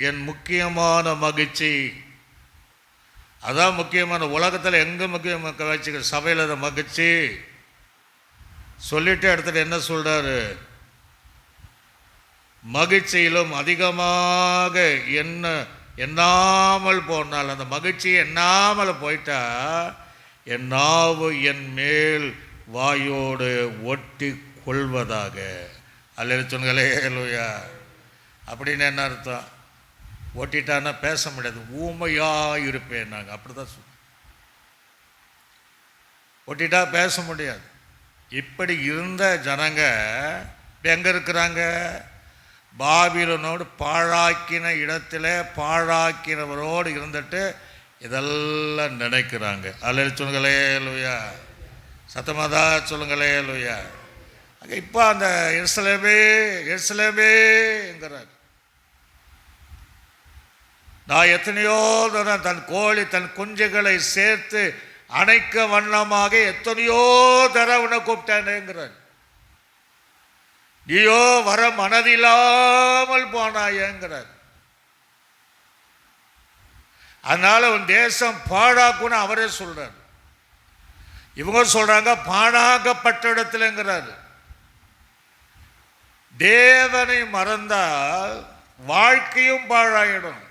என் முக்கியமான மகிழ்ச்சி. அதான் முக்கியமான, உலகத்தில் எங்கே முக்கியமாக வச்சுக்க, சபையில் அதை மகிழ்ச்சி சொல்லிட்டு இடத்துல என்ன சொல்கிறாரு, மகிழ்ச்சியிலும் அதிகமாக என்ன எண்ணாமல் போனால், அந்த மகிழ்ச்சி எண்ணாமல் போயிட்டா, என் நாவு என் மேல் வாயோடு ஒட்டி கொள்வதாக. அல்ல சொன்னங்களே லூயா. அப்படின்னு என்ன அர்த்தம்? ஒட்டிட்டான்னா பேச முடியாது, ஊமையாக இருப்பேன். நாங்கள் அப்படி தான் சொல்லுவோம். ஒட்டிட்டா பேச முடியாது. இப்படி இருந்த ஜனங்க எங்கே இருக்கிறாங்க? பாபிலோனோடு பாழாக்கின இடத்துல பாழாக்கினவரோடு இருந்துட்டு இதெல்லாம் நினைக்கிறாங்க. அல்ல சொல்லுங்களே லூயா. சத்தமாக தான் சொல்லுங்களே லூயா. இப்போ அந்த எருசலேமே எருசலேமேங்கிறார். நான் எத்தனையோ தரம் தன் கோழி தன் குஞ்சுகளை சேர்த்து அணைக்க வண்ணமாக எத்தனையோ தரம் உன்னை கூப்பிட்டேனேங்கிறார். நீயோ வர மனதில்லாமல் போனாயேங்கிறார். அதனால உன் தேசம் பாழாக்குன்னு அவரே சொல்றார். இவங்க சொல்றாங்க பாழாக்கப்பட்ட இடத்துலங்கிறாரு. தேவனை மறந்தால் வாழ்க்கையும் பாழாயிடும்.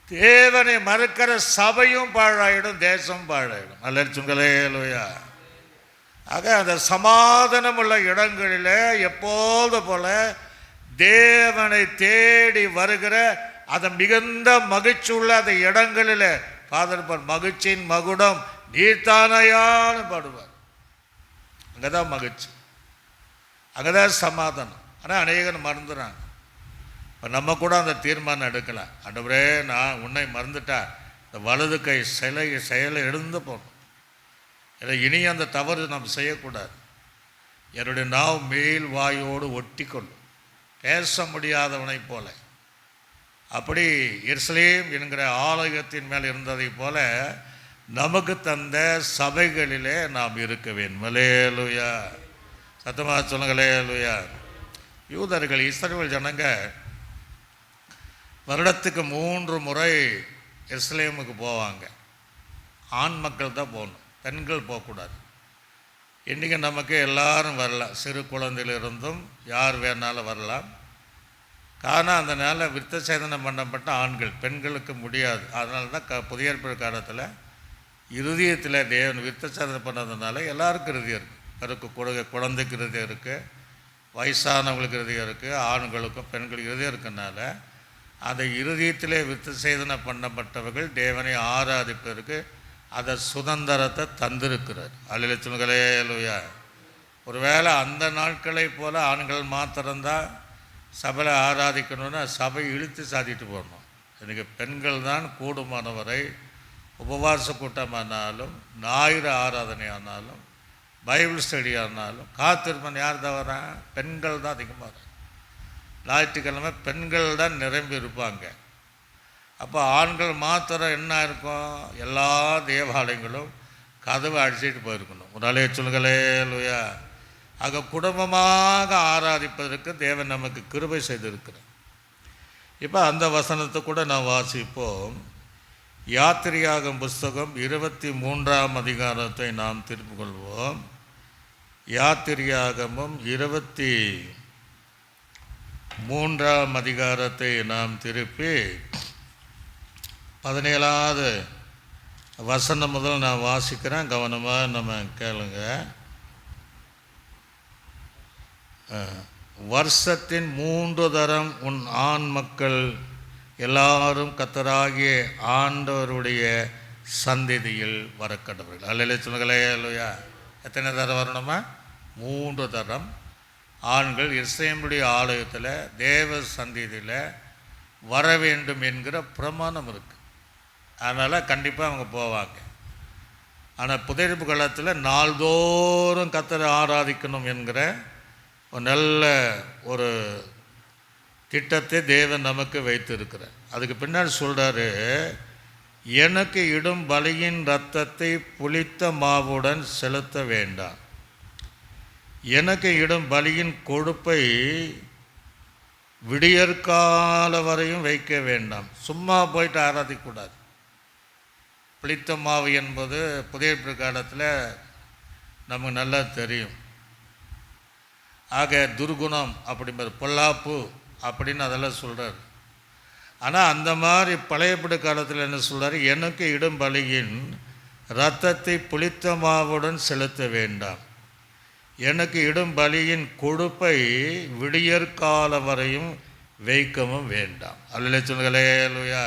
தேவனை மறுக்கிற சபையும் பாழாயிடும், தேசம் பாழாயிடும். அல்ல சுங்களே லூயா. ஆக அந்த சமாதானம் உள்ள இடங்களில் எப்போது போல தேவனை தேடி வருகிற அந்த மிகுந்த மகிழ்ச்சி உள்ள அந்த இடங்களில் ஃபாதர் மகிழ்ச்சியின் மகுடம் நீர்த்தானையான்னு பாடுவார். அங்கே தான் மகிழ்ச்சி, அங்கே தான் சமாதானம். ஆனால் அநேகன் மறந்துடுறாங்க. இப்போ நம்ம கூட அந்த தீர்மானம் எடுக்கலாம். ஆண்டவரே, நான் உன்னை மறந்துட்டா இந்த வலது கை செயலை எழுந்து போகணும். ஏன்னா இனி அந்த தவறு நம்ம செய்யக்கூடாது. என்னுடைய நாவு மேல் வாயோடு ஒட்டி கொள்ளும், பேச முடியாதவனை போல. அப்படி எருசலேம் என்கிற ஆலயத்தின் மேல் இருந்ததை போல நமக்கு தந்த சபைகளிலே நாம் இருக்க வேண்டும். அல்லேலூயா. சத்தமாக சொல்லுங்களே அல்லேலூயா. யூதர்கள், இஸ்ரவேல் ஜனங்க வருடத்துக்கு 3 முறை எருசலேமுக்கு போவாங்க. ஆண் மக்கள் தான் போகணும், பெண்கள் போகக்கூடாது. இன்றைக்கி நமக்கு எல்லாரும் வரலாம், சிறு குழந்தையிலிருந்தும் யார் வேணாலும் வரலாம். காரணம் அந்த நாளில் விருத்த சேதனம் பண்ணப்பட்ட ஆண்கள், பெண்களுக்கு முடியாது. அதனால தான் புதிய ஏற்பாடு காலத்தில் இருதயத்தில் தேவன் விருத்த சேதனம் பண்ணதுனால எல்லாருக்கும் இருதயம் இருக்குது. கருக்கு குழந்தைக்கு இருதயம் இருக்குது, வயசானவங்களுக்கு இருதயம் இருக்குது, ஆண்களுக்கும் பெண்களுக்கு இருதயம் இருக்கிறதுனால அந்த இருதயத்திலே விருத்த சேதனம் பண்ணப்பட்டவர்கள் தேவனை ஆராதிப்பதற்கு அதை சுதந்திரத்தை தந்திருக்கிறார். அல்ல சொல்லுங்களே லூயா. ஒருவேளை அந்த நாட்களை போல் ஆண்கள் மாத்திரம்தான் சபையில் ஆராதிக்கணும்னா சபை இழுத்து சாதிட்டு போடணும். எனக்கு பெண்கள் தான் கூடுமானவரை உபவாச கூட்டமானாலும், ஞாயிறு ஆராதனை ஆனாலும், பைபிள் ஸ்டடி ஆனாலும் காத்திருப்பன் யார் தான் வரான்? பெண்கள் தான் அதிகமாக வராங்க. ஞாயிற்றுக்கிழமை பெண்கள் தான் நிரம்பி இருப்பாங்க. அப்போ ஆண்கள் மாத்திரம் என்ன இருக்கும்? எல்லா தேவாலயங்களும் கதவை அடிச்சிட்டு போயிருக்கணும். ஒரு நாளே சொல்லுங்களே லூயா. ஆக குடும்பமாக ஆராதிப்பதற்கு தேவன் நமக்கு கிருபை செய்திருக்கிறார். இப்போ அந்த வசனத்தை கூட நான் வாசிப்போம். யாத்திரையாகும் புஸ்தகம் 23ஆம் அதிகாரத்தை நாம் திருப்பிக் கொள்வோம். யாத்திரையாகமும் 23ஆம் அதிகாரத்தை நாம் திருப்பி 17வது வசனம் முதல் நான் வாசிக்கிறேன், கவனமாக நம்ம கேளுங்க. வருஷத்தின் 3 தரம் உன் ஆண் மக்கள் எல்லாரும் கர்த்தராகிய ஆண்டவருடைய சந்ததியில் வரக்கடவர்கள். அல்ல சொல்லுங்களே அல்லையா. எத்தனை தரம் வரணுமா? 3 தரம் ஆண்கள் எருசலேமுடைய ஆலயத்தில் தேவ சந்ததியில் வர வேண்டும் என்கிற பிரமாணம் இருக்குது. அதனால் கண்டிப்பாக அவங்க போவாங்க. ஆனால் புதையெடுப்பு காலத்தில் நாள்தோறும் கர்த்தரை ஆராதிக்கணும் என்கிற ஒரு நல்ல ஒரு திட்டத்தை தேவன் நமக்கு வைத்திருக்கிறார். அதுக்கு பின்னாடி சொல்கிறாரு, எனக்கு இடும் பலியின் இரத்தத்தை புளித்த மாவுடன் செலுத்த வேண்டாம், எனக்கு இடும் பலியின் கொழுப்பை விடியற்கால வரையும் வைக்க வேண்டாம். சும்மா போயிட்டு ஆராதிக்கக்கூடாது. புளித்த மாவு என்பது புதிய காலத்தில் நமக்கு நல்லா தெரியும். ஆக துர்குணம் அப்படிங்கிற பொல்லாப்பு அப்படின்னு அதெல்லாம் சொல்கிறார். ஆனால் அந்த மாதிரி பழையப்படி காலத்தில் என்ன சொல்கிறார், எனக்கு இடும் பலியின் இரத்தத்தை புளித்த மாவுடன் செலுத்த வேண்டாம், எனக்கு இடும் பலியின் கொழுப்பை விடியற்கால வரையும் வைக்கவும் வேண்டாம். அல்ல சொல்லுங்களே அல்லையா.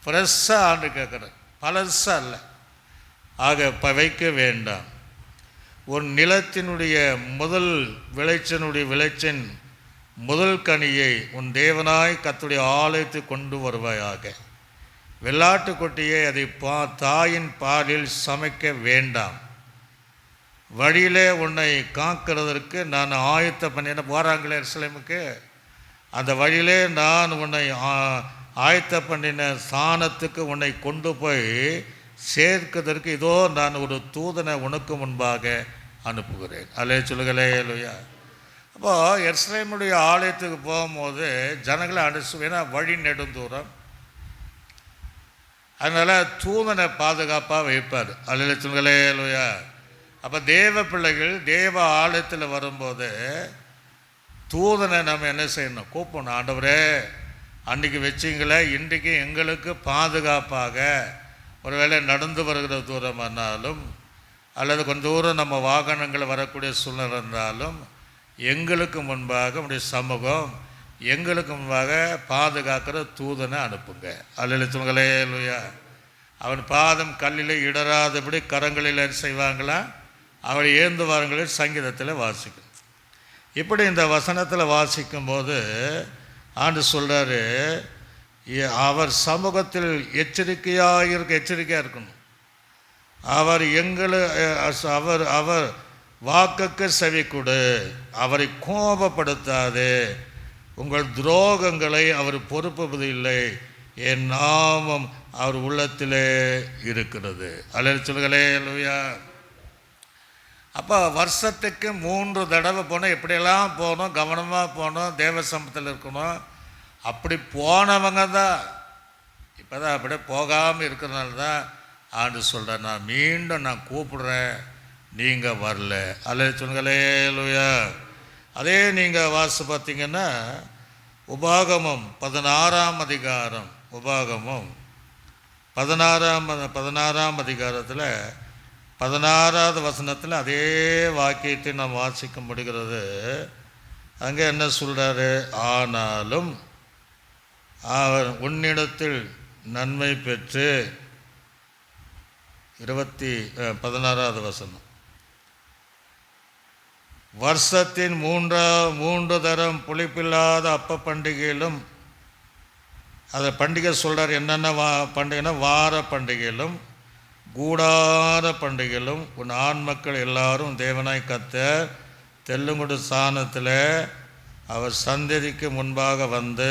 ஃப்ரெஷ்ஷாக ஆண்டு கேட்குறேன், பழசாக இல்லை. ஆக வைக்க வேண்டாம். ஒரு நிலத்தினுடைய முதல் விளைச்சன் முதல் கனியை உன் தேவனாய் கர்த்தருடைய ஆலயத்தை கொண்டு வருவாயாக. வெள்ளாட்டு கொட்டியை அதை தாயின் பாலில் சமைக்க வேண்டாம். வழியிலே உன்னை காக்கிறதற்கு நான் ஆயத்த பண்ணின போகிறாங்களே எருசலேமுக்கு, அந்த வழியிலே நான் உன்னை ஆயத்த பண்ணின ஸ்தானத்துக்கு உன்னை கொண்டு போய் சேர்க்கிறதற்கு இதோ நான் ஒரு தூதனை உனக்கு முன்பாக அனுப்புகிறேன். அல்லே சொல்லுகளே இல்லையா. அப்போது எருசலேமுடைய ஆலயத்துக்கு போகும்போது ஜனங்களை அனுசு, ஏன்னா வழி நெடுந்தூரம், அதனால் தூதனை பாதுகாப்பாக வைப்பார். அல்ல சொல்லுகளே இல்லையா. அப்போ தேவ பிள்ளைகள் தேவ ஆலயத்தில் வரும்போது தூதனை நம்ம என்ன செய்யணும், கூப்பிடணும். ஆண்டவரே அன்றைக்கி வச்சிங்களே, இன்றைக்கு எங்களுக்கு பாதுகாப்பாக, ஒருவேளை நடந்து வருகிற தூரமானாலும் அல்லது கொஞ்சம் தூரம் நம்ம வாகனங்கள் வரக்கூடிய சூழ்நிலை இருந்தாலும் எங்களுக்கு முன்பாக உடைய சமூகம் எங்களுக்கு முன்பாக பாதுகாக்கிற தூதனை அனுப்புங்க. அல்ல சொல்லுங்களே இல்லையா. அவன் பாதம் கல்லில் இடராதபடி கரங்களில் செய்வாங்களா, அவளை ஏந்துவாரங்களில் சங்கீதத்தில் வாசிக்கும். இப்படி இந்த வசனத்தில் வாசிக்கும்போது ஆண்டு சொல்கிறாரு, அவர் சமூகத்தில் எச்சரிக்கையாக இருக்கணும். அவர் அவர் வாக்குக்கு செவி கொடு, அவரை கோபப்படுத்தாது, உங்கள் துரோகங்களை அவர் பொறுப்பதில்லை, என் நாமம் அவர் உள்ளத்திலே இருக்கிறது. அல்ல சொல்லுங்களே இல்லையா. அப்போ வருஷத்துக்கு 3 தடவை போனோம். எப்படியெல்லாம் போகணும், கவனமாக போகணும், தேவ சமூகத்தில் இருக்கணும். அப்படி போனவங்க தான் இப்போ தான் அப்படியே போகாமல் இருக்கிறனால தான் ஆண்டு சொல்கிறேன், நான் மீண்டும் நான் கூப்பிடுறேன், நீங்கள் வரல. அல்ல சொல்லுங்களே இல்லையா. அதே நீங்கள் வாசி பார்த்தீங்கன்னா உபாகமம் 16ஆம் அதிகாரம், உபாகமம் 16ஆம் அதிகாரத்தில் 16வது வசனத்தில் அதே வாக்கியத்தை நாம் வாசிக்க முடிகிறது. அங்கே என்ன சொல்கிறாரு, ஆனாலும் அவர் உன்னிடத்தில் நன்மை பெற்று 16வது வசனம், வருஷத்தின் 3 தரம் புளிப்பில்லாத அப்ப பண்டிகையிலும், அதை பண்டிகை சொல்கிறார், என்னென்ன பண்டிகைன்னா வார பண்டிகையிலும் கூடார பண்டிகையிலும் உன் ஆண் மக்கள் எல்லாரும் தேவனாய் கர்த்தர் தெல்லுங்குடு ஸ்தானத்தில் அவர் சந்ததிக்கு முன்பாக வந்து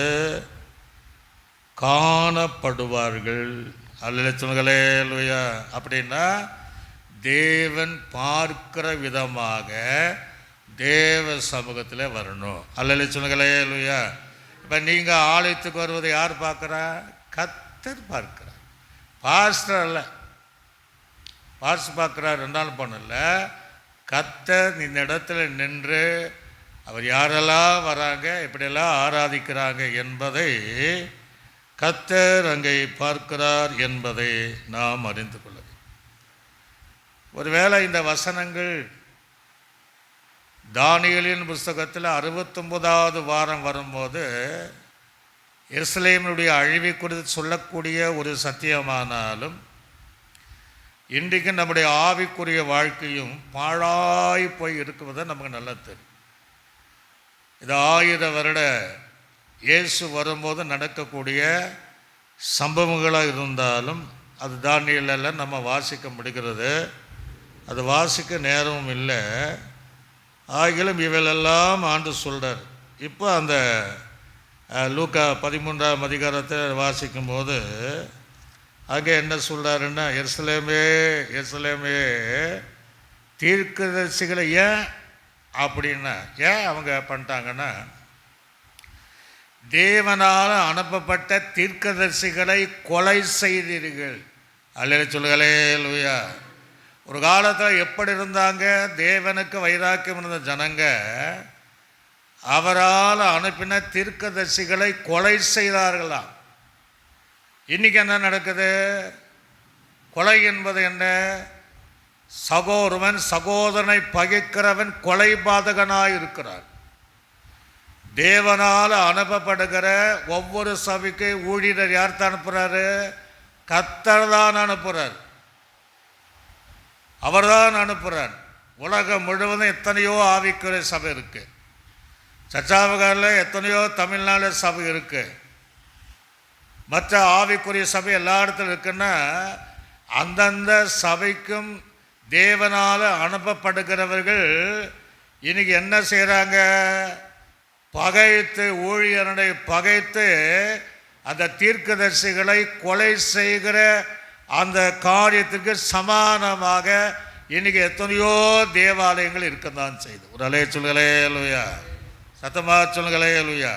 காணப்படுவார்கள். அல்ல சொல்லுங்களே இல்லையா. அப்படின்னா தேவன் பார்க்கிற விதமாக தேவ சமூகத்தில் வரணும். அல்ல சொல்லுங்களே இல்லையா. இப்போ நீங்கள் ஆலயத்துக்கு வருவதை யார் பார்க்குறா, கர்த்தர் பார்க்கிறார். பாஸ்டர் அல்ல, பாஸ்டர் பார்க்குறார் 2 பொண்ணில், கர்த்தர் இந்த இடத்துல நின்று அவர் யாரெல்லாம் வராங்க, எப்படியெல்லாம் ஆராதிக்கிறாங்க என்பதை கர்த்தர் அங்கே பார்க்கிறார் என்பதை நாம் அறிந்து கொள்ள வேண்டும். ஒருவேளை இந்த வசனங்கள் தானியேலின் புஸ்தகத்தில் 69வது வாரம் வரும்போது எருசலேமினுடைய அழிவை குறித்து சொல்லக்கூடிய ஒரு சத்தியமானாலும், இன்றைக்கு நம்முடைய ஆவிக்குரிய வாழ்க்கையும் பாழாய் போய் இருக்குவதை நமக்கு நல்லா தெரியும். இது 1000 வருட இயேசு வரும்போது நடக்கக்கூடிய சம்பவங்களாக இருந்தாலும் அது தானியேலில் நம்ம வாசிக்க முடிகிறது. அது வாசிக்க நேரமும் இல்லை. ஆகிலும் இவையெல்லாம் ஆண்டு சொல்கிறார். இப்போ அந்த லூக்கா 13ஆம் அதிகாரத்தை வாசிக்கும்போது அங்கே என்ன சொல்கிறாருன்னா, எருசலேமே எருசலேமே தீர்க்கதரிசிகளை ஏன் அப்படின்னா, ஏன் அவங்க பண்ணிட்டாங்கன்னா, தேவனால் அனுப்பப்பட்ட தீர்க்கதரிசிகளை கொலை செய்தீர்கள். அல்ல சொல்லுங்களே இல்லையா. ஒரு காலத்தில் எப்படி இருந்தாங்க, தேவனுக்கு வைராக்கியம் இருந்த ஜனங்க அவரால் அனுப்பின தீர்க்கதரிசிகளை கொலை செய்தார்களாம். இன்னைக்கு என்ன நடக்குது? கொலை என்பது என்ன? ஒருவன் சகோதரனை பகைக்கிறவன் கொலை பாதகனாய் இருக்கிறார். தேவனால் அனுப்பப்படுகிற ஒவ்வொரு சபைக்கு ஊழியர் யார் தான் அனுப்புறாரு? கர்த்தர் தான் அனுப்புறார். அவர்தான் அனுப்புறார். உலகம் முழுவதும் எத்தனையோ ஆவிக்குரிய சபை இருக்கு. சச்சாவகாரில் எத்தனையோ தமிழ்நாடு சபை இருக்கு. மற்ற ஆவிக்குரிய சபை எல்லா இடத்துல இருக்குன்னா அந்தந்த சபைக்கும் தேவனால் அனுப்பப்படுகிறவர்கள் இன்னைக்கு என்ன செய்கிறாங்க? பகைத்து, ஊழியர்களை பகைத்து அந்த தீர்க்கதரிசிகளை கொலை செய்கிற அந்த காரியத்திற்கு சமானமாக இன்னைக்கு எத்தனையோ தேவாலயங்கள் இருக்கத்தான் செய்து. ஒரு அலைய சொல்லுங்களே அல்லையா, சத்தமாக சொல்லுங்களே அல்லையா.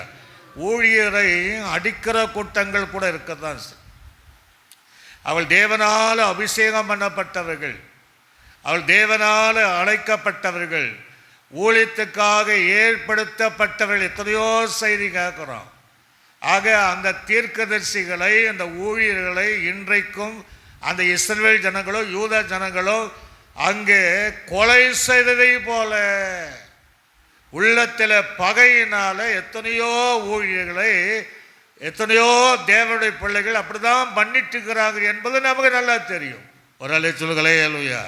ஊழியரை அடிக்கிற கூட்டங்கள் கூட இருக்கத்தான் செய்யும். அவள் தேவனால் அபிஷேகம் பண்ணப்பட்டவர்கள், அவள் தேவனால் அழைக்கப்பட்டவர்கள், ஊழியத்துக்காக ஏற்படுத்தப்பட்டவர்கள். எத்தனையோ செய்தி கேட்குறோம். ஆக அந்த தீர்க்கதரிசிகளை, அந்த ஊழியர்களை இன்றைக்கும் அந்த இஸ்ரவேல் ஜனங்களோ யூத ஜனங்களோ அங்கே கொலை செய்ததை போல உள்ளத்தில் பகையினால எத்தனையோ ஊழியர்களை, எத்தனையோ தேவனுடைய பிள்ளைகள் அப்படிதான் பண்ணிட்டு இருக்கிறார்கள் என்பது நமக்கு நல்லா தெரியும். ஒரு அலை சொல்லுங்களே அல்லையா.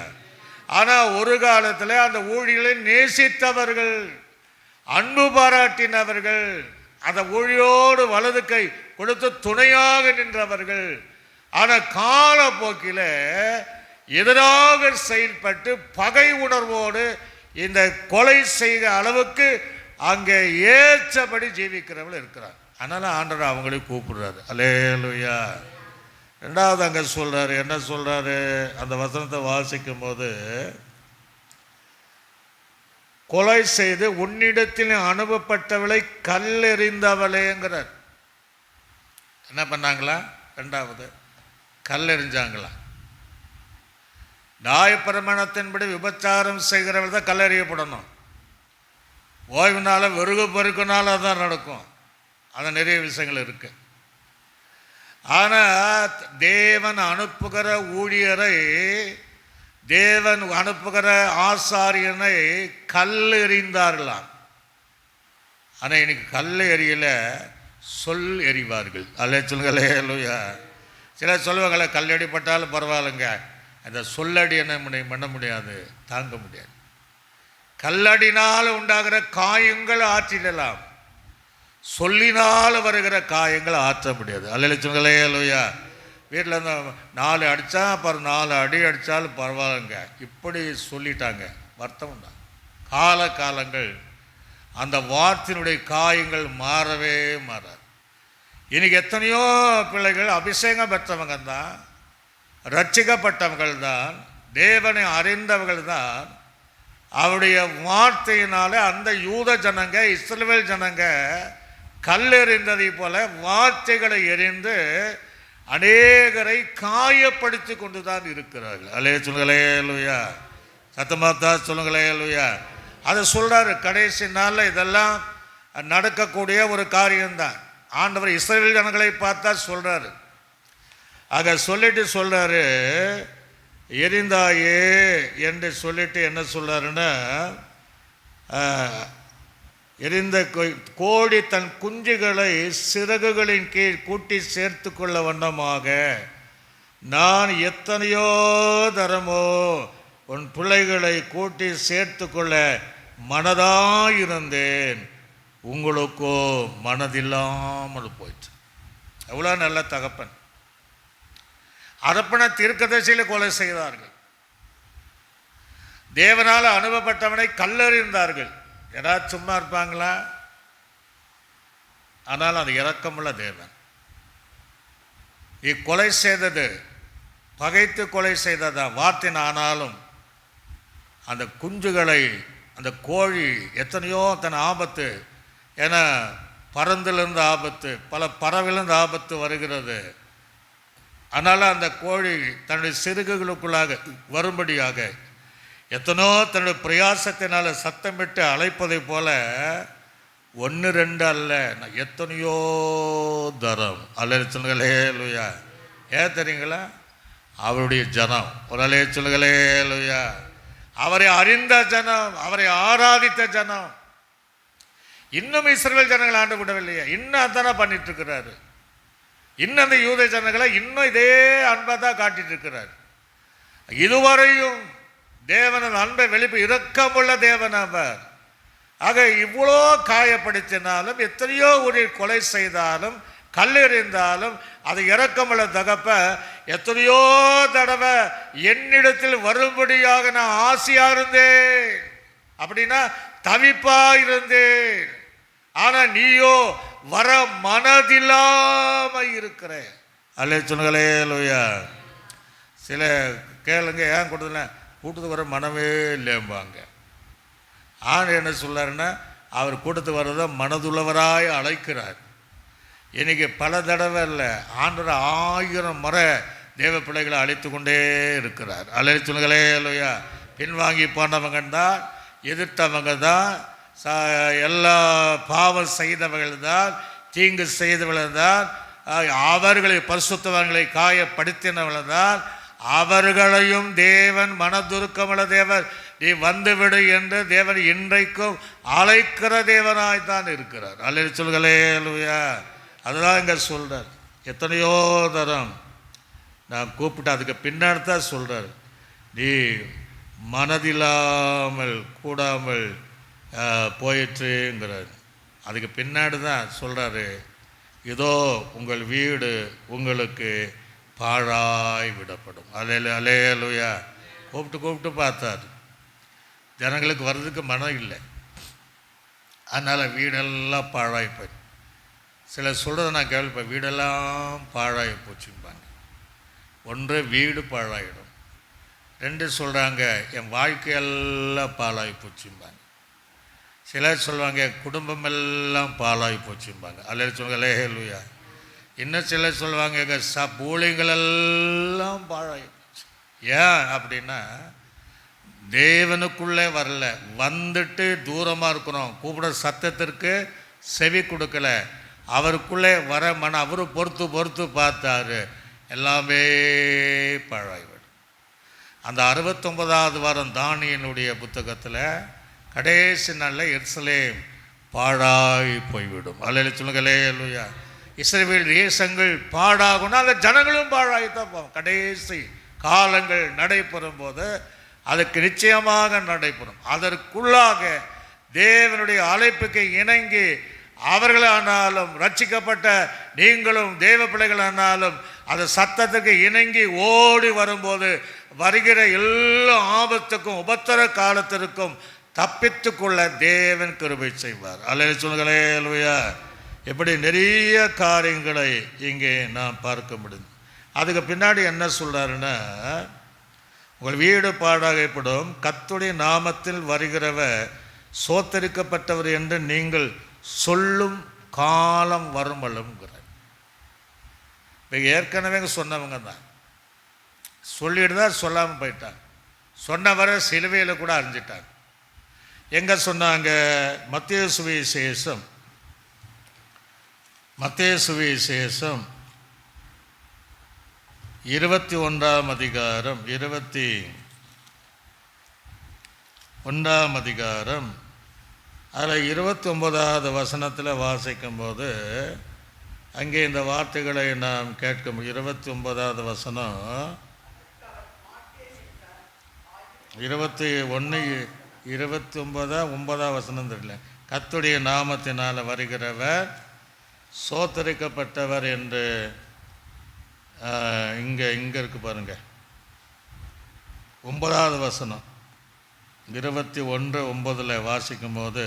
ஆனால் ஒரு காலத்தில் அந்த ஊழியர்களை நேசித்தவர்கள், அன்பு பாராட்டினவர்கள், அந்த ஊழியோடு வலது கை கொடுத்து துணையாக நின்றவர்கள். ஆனால் காலப்போக்கில் எதிராக செயல்பட்டு பகை உணர்வோடு இந்த கொலை செய்கிற அளவுக்கு அங்கே ஏற்றபடி ஜீவிக்கிறவர்கள் இருக்கிறார். அதனால் ஆண்டவர் அவங்களே கூப்பிடுறாரு. அல்லேலூயா. ரெண்டாவது அங்கே சொல்கிறாரு, என்ன சொல்கிறாரு? அந்த வசனத்தை வாசிக்கும் போது, கொலை செய்து உன்னிடத்தில் அனுப்பப்பட்டவளை கல்லெறிந்தவளேங்கிறார். என்ன பண்ணாங்களா? ரெண்டாவது கல்லெறிஞ்சாங்களா? நியாயப்பிரமாணத்தின்படி விபச்சாரம் செய்கிறவள் தான் கல்லெறியப்படணும். ஓய்வுனால வெறுகு பெருக்குனால தான் நடக்கும். அது நிறைய விஷயங்கள் இருக்கு. ஆனால் தேவன் அனுப்புகிற ஊழியரை, தேவன் அனுப்புகிற ஆசாரியனை கல் எறிந்தார்களாம். ஆனால் இன்னைக்கு கல் எறியல, சொல் எறிவார்கள். அல்ல சொல்லுங்களே அல்லையா. சிலர் சொல்லுவாங்களே, கல்லடிப்பட்டாலும் பரவாயில்லைங்க, அந்த சொல்லடி என்ன பண்ண முடியாது, தாங்க முடியாது. கல்லடினால் உண்டாகிற காயங்கள் ஆற்றிடலாம், சொல்லினால் வருகிற காயங்கள் ஆற்ற முடியாது. அல்ல சொல்லுங்களே அல்லையா. வீட்டில் இருந்து 4 அடித்தா அப்புறம் 4 அடி அடித்தாலும் பரவாயில்லைங்க, இப்படி சொல்லிட்டாங்க, வருத்தம் உண்டா. காலங்கள் அந்த வார்த்தையினுடைய காயங்கள் மாறவே மாறாது. இன்றைக்கி எத்தனையோ பிள்ளைகள் அபிஷேகம் பெற்றவங்க தான், ரட்சிக்கப்பட்டவர்கள் தான், தேவனை அறிந்தவர்கள் தான். அவருடைய வார்த்தையினால அந்த யூத ஜனங்க, இஸ்ரவேல் ஜனங்க கல்லெறிந்ததை போல வார்த்தைகளை எறிந்து அநேகரை காயப்படுத்தி கொண்டு தான் இருக்கிறார்கள். அல்லே சொல்லுங்களே அல்லையா. சத்தமாத்தா சொல்லுங்களே அல்லையா. அதை சொல்கிறாரு. கடைசி நாளில் இதெல்லாம் நடக்கக்கூடிய ஒரு காரியம்தான். ஆண்டவர் இஸ்ரவேல் ஜனங்களை பார்த்தா சொல்கிறாரு. ஆக சொல்லிட்டு சொல்கிறாரு, எரிந்தாயே என்று சொல்லிட்டு என்ன சொல்கிறாருன்னா, எரிந்த கோழி தன் குஞ்சுகளை சிறகுகளின் கீழ் கூட்டி சேர்த்து கொள்ள வண்ணமாக நான் எத்தனையோ தரமோ உன் பிள்ளைகளை கூட்டி சேர்த்து கொள்ள மனதாயிருந்தேன், உங்களுக்கோ மனதில்லாமல் போயிற்று. எவ்வளோ நல்ல தகப்பன். அரப்பண தீர்க்கதரிசியில் கொலை செய்தார்கள். தேவனால் அனுப்பப்பட்டவனை கல்லெறிந்தார்கள். யாராவது சும்மா இருப்பாங்களா? ஆனால் அது இரக்கமுள்ள தேவன். இக்கொலை செய்தது பகைத்து கொலை செய்ததா வார்த்தையின். ஆனாலும் அந்த குஞ்சுகளை, அந்த கோழி எத்தனையோ தன் ஆபத்து, ஏன்னா பறந்திலிருந்து ஆபத்து, பல பறவையிலிருந்து ஆபத்து வருகிறது. அதனால் அந்த கோழி தன்னுடைய சிறுகுகளுக்குள்ளாக வரும்படியாக எத்தனோ தன்னுடைய பிரயாசத்தினால் சத்தமிட்டு அழைப்பதை போல 1 2 அல்ல, எத்தனையோ தரம் அல்ல சொல்லுங்களே இல்லையா. ஏன் தெரியுங்களா? அவருடைய ஜனம். ஒரு அலே சொல்லுங்களே லூயா. அவரை அறிந்த ஜனம், அவரை ஆராதித்த ஜனம். இன்னும் இஸ்ரவேல் ஜனங்களை ஆண்டு விடவில்லையே, இன்னும் அதானே பண்ணிட்டு இருக்கிறாரு. இன்னும் அந்த யூத ஜனங்களை இன்னும் இதே அன்பை தான் காட்டிட்டு இருக்கிறார். இதுவரையும் தேவனது அன்பை வெளிப்பு இரக்கமுள்ள தேவன் அவர். ஆக இவ்வளோ காயப்படுத்தினாலும், எத்தனையோ ஊரில் கொலை செய்தாலும், கல்லெறிந்தாலும், அது இரக்கமுள்ள தகப்ப எத்தனையோ தடவை என்னிடத்தில் வரும்படியாக நான் ஆசையா இருந்தேன், அப்படின்னா தவிப்பா இருந்தேன். ஆனா நீயோ வர மனதில்லாம இருக்கிற. அல்ல சொன்னங்களே லோயா. சில கேளுங்க, ஏன் கொடுத்தல கூட்டத்துக்கு வர மனமே இல்லைம்பாங்க. ஆண்டு என்ன சொல்லாருன்னா, அவர் கூட்டத்துக்கு வர்றத மனதுள்ளவராய் அழைக்கிறார். இன்னைக்கு பல தடவை இல்லை, ஆண்டவர் 1000 முறை தேவ பிள்ளைகளை அழைத்து கொண்டே இருக்கிறார். அல்ல சொன்னங்களே லோயா. பின்வாங்கி போனவங்க தான், எதிர்த்தவங்க தான், எல்லா பாவம் செய்தவர்கள் தான், தீங்கு செய்தவர்கள் தான், அவர்களை பரிசுத்தவர்களை காயப்படுத்தினவர்கள் தான். அவர்களையும் தேவன் மனதுருக்கமுள்ள தேவன், நீ வந்துவிடு என்று தேவன் இன்றைக்கும் அழைக்கிற தேவனாய்த்தான் இருக்கிறார். அல்ல சொல்களே லூயா. அதுதான் இங்கே சொல்கிறார். எத்தனையோ தரம் நான் கூப்பிட்டு அதுக்கு பின்னாடி தான் சொல்கிறார், நீ மனதில்லாமல் கூடாமல் போயிற்றுங்கிறார். அதுக்கு பின்னாடி தான் சொல்கிறாரு, இதோ உங்கள் வீடு உங்களுக்கு பாழாய் விடப்படும். அலேலூயா. கூப்பிட்டு பார்த்தார். ஜனங்களுக்கு வர்றதுக்கு மனம் இல்லை, அதனால் வீடெல்லாம் பாழாய் போய். சில சொல்கிறத நான் கேள்விப்பேன், வீடெல்லாம் பாழாகி போச்சுப்பாங்க. ஒன்று வீடு பாழாயிடும், 2 சொல்கிறாங்க என் வாழ்க்கையெல்லாம் பாழாகி போச்சும்பாங்க. சிலர் சொல்லுவாங்க குடும்பம் எல்லாம் பாழாகி போச்சும்பாங்க. அல்ல சொல்லுங்களே லூயா. இன்னும் சிலர் சொல்லுவாங்க எங்கள் ஊழியங்களெல்லாம் பாழாகி போச்சு. ஏன் அப்படின்னா தேவனுக்குள்ளே வரல, வந்துட்டு தூரமாக இருக்கிறோம், கூப்பிட சத்தத்திற்கு செவி கொடுக்கல. அவருக்குள்ளே வர மன அவரு பொறுத்து பார்த்தாரு, எல்லாமே பாழாகிவிடும். அந்த 69வது வாரம் தானியனுடைய புத்தகத்தில் கடைசி நாளில் எருசலேம் பாழாய் போய்விடும். அல்ல சொல்லுங்களே லூயா. இஸ்ரவேல் தேசங்கள் பாழாகும்னா அந்த ஜனங்களும் பாழாகித்தான் போகும். கடைசி காலங்கள் நடைபெறும் போது அதுக்கு நிச்சயமாக நடைபெறும். அதற்குள்ளாக தேவனுடைய அழைப்புக்கு இணங்கி அவர்களானாலும் ரட்சிக்கப்பட்ட நீங்களும் தேவ பிள்ளைகளானாலும் அந்த சத்தத்துக்கு இணங்கி ஓடி வரும்போது வருகிற எல்லா ஆபத்துக்கும் உபத்திர காலத்திற்கும் தப்பித்து கொள்ள தேவன் கிருபை செய்வார். அல்ல சொல்லுங்களே லூயா. எப்படி நிறைய காரியங்களை இங்கே நாம் பார்க்க முடியும். அதுக்கு பின்னாடி என்ன சொல்கிறாருன்னா, உங்கள் வீடு பாழாகப்படும், கர்த்தருடைய நாமத்தில் வருகிறவர் சோத்தரிக்கப்பட்டவர் என்று நீங்கள் சொல்லும் காலம் வருமலுங்கிறார். இப்போ ஏற்கனவே சொன்னவங்க தான் சொல்லிட்டு தான் சொல்லாமல் போயிட்டாங்க. சொன்னவரை சிலுவையில் கூட அறிஞ்சிட்டாங்க. எங்கே சொன்னாங்க? மத்தேயு சுவிசேஷம் 21ஆம் அதிகாரம் 21ஆம் அதிகாரம் அதில் 29வது வசனத்தில் வாசிக்கும் போது அங்கே இந்த வார்த்தைகளை நாம் கேட்க முடியும். 29வது வசனம் 29 வசனம் தெரியல. கர்த்தருடைய நாமத்தினால் வருகிறவர் சோத்தரிக்கப்பட்டவர் என்று இங்கே இருக்கு பாருங்க. 9வது வசனம் 21:9 வாசிக்கும் போது,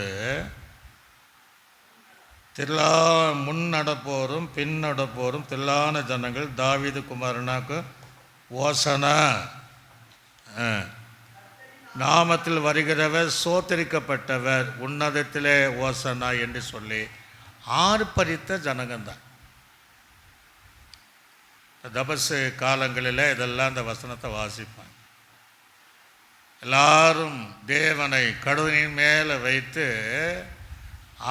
முன் நடப்போரும் பின் நடப்போரும் திரளான ஜனங்கள் தாவீது குமாரனாக்கு ஓசனா, நாமத்தில் வருகிறவர் சோத்தரிக்கப்பட்டவர், உன்னதத்திலே ஓசனா என்று சொல்லி ஆர்ப்பரித்த ஜனங்கள்தான். தபசு காலங்களில் இதெல்லாம் அந்த வசனத்தை வாசிப்பாங்க. எல்லாரும் தேவனை கடுவின் மேலே வைத்து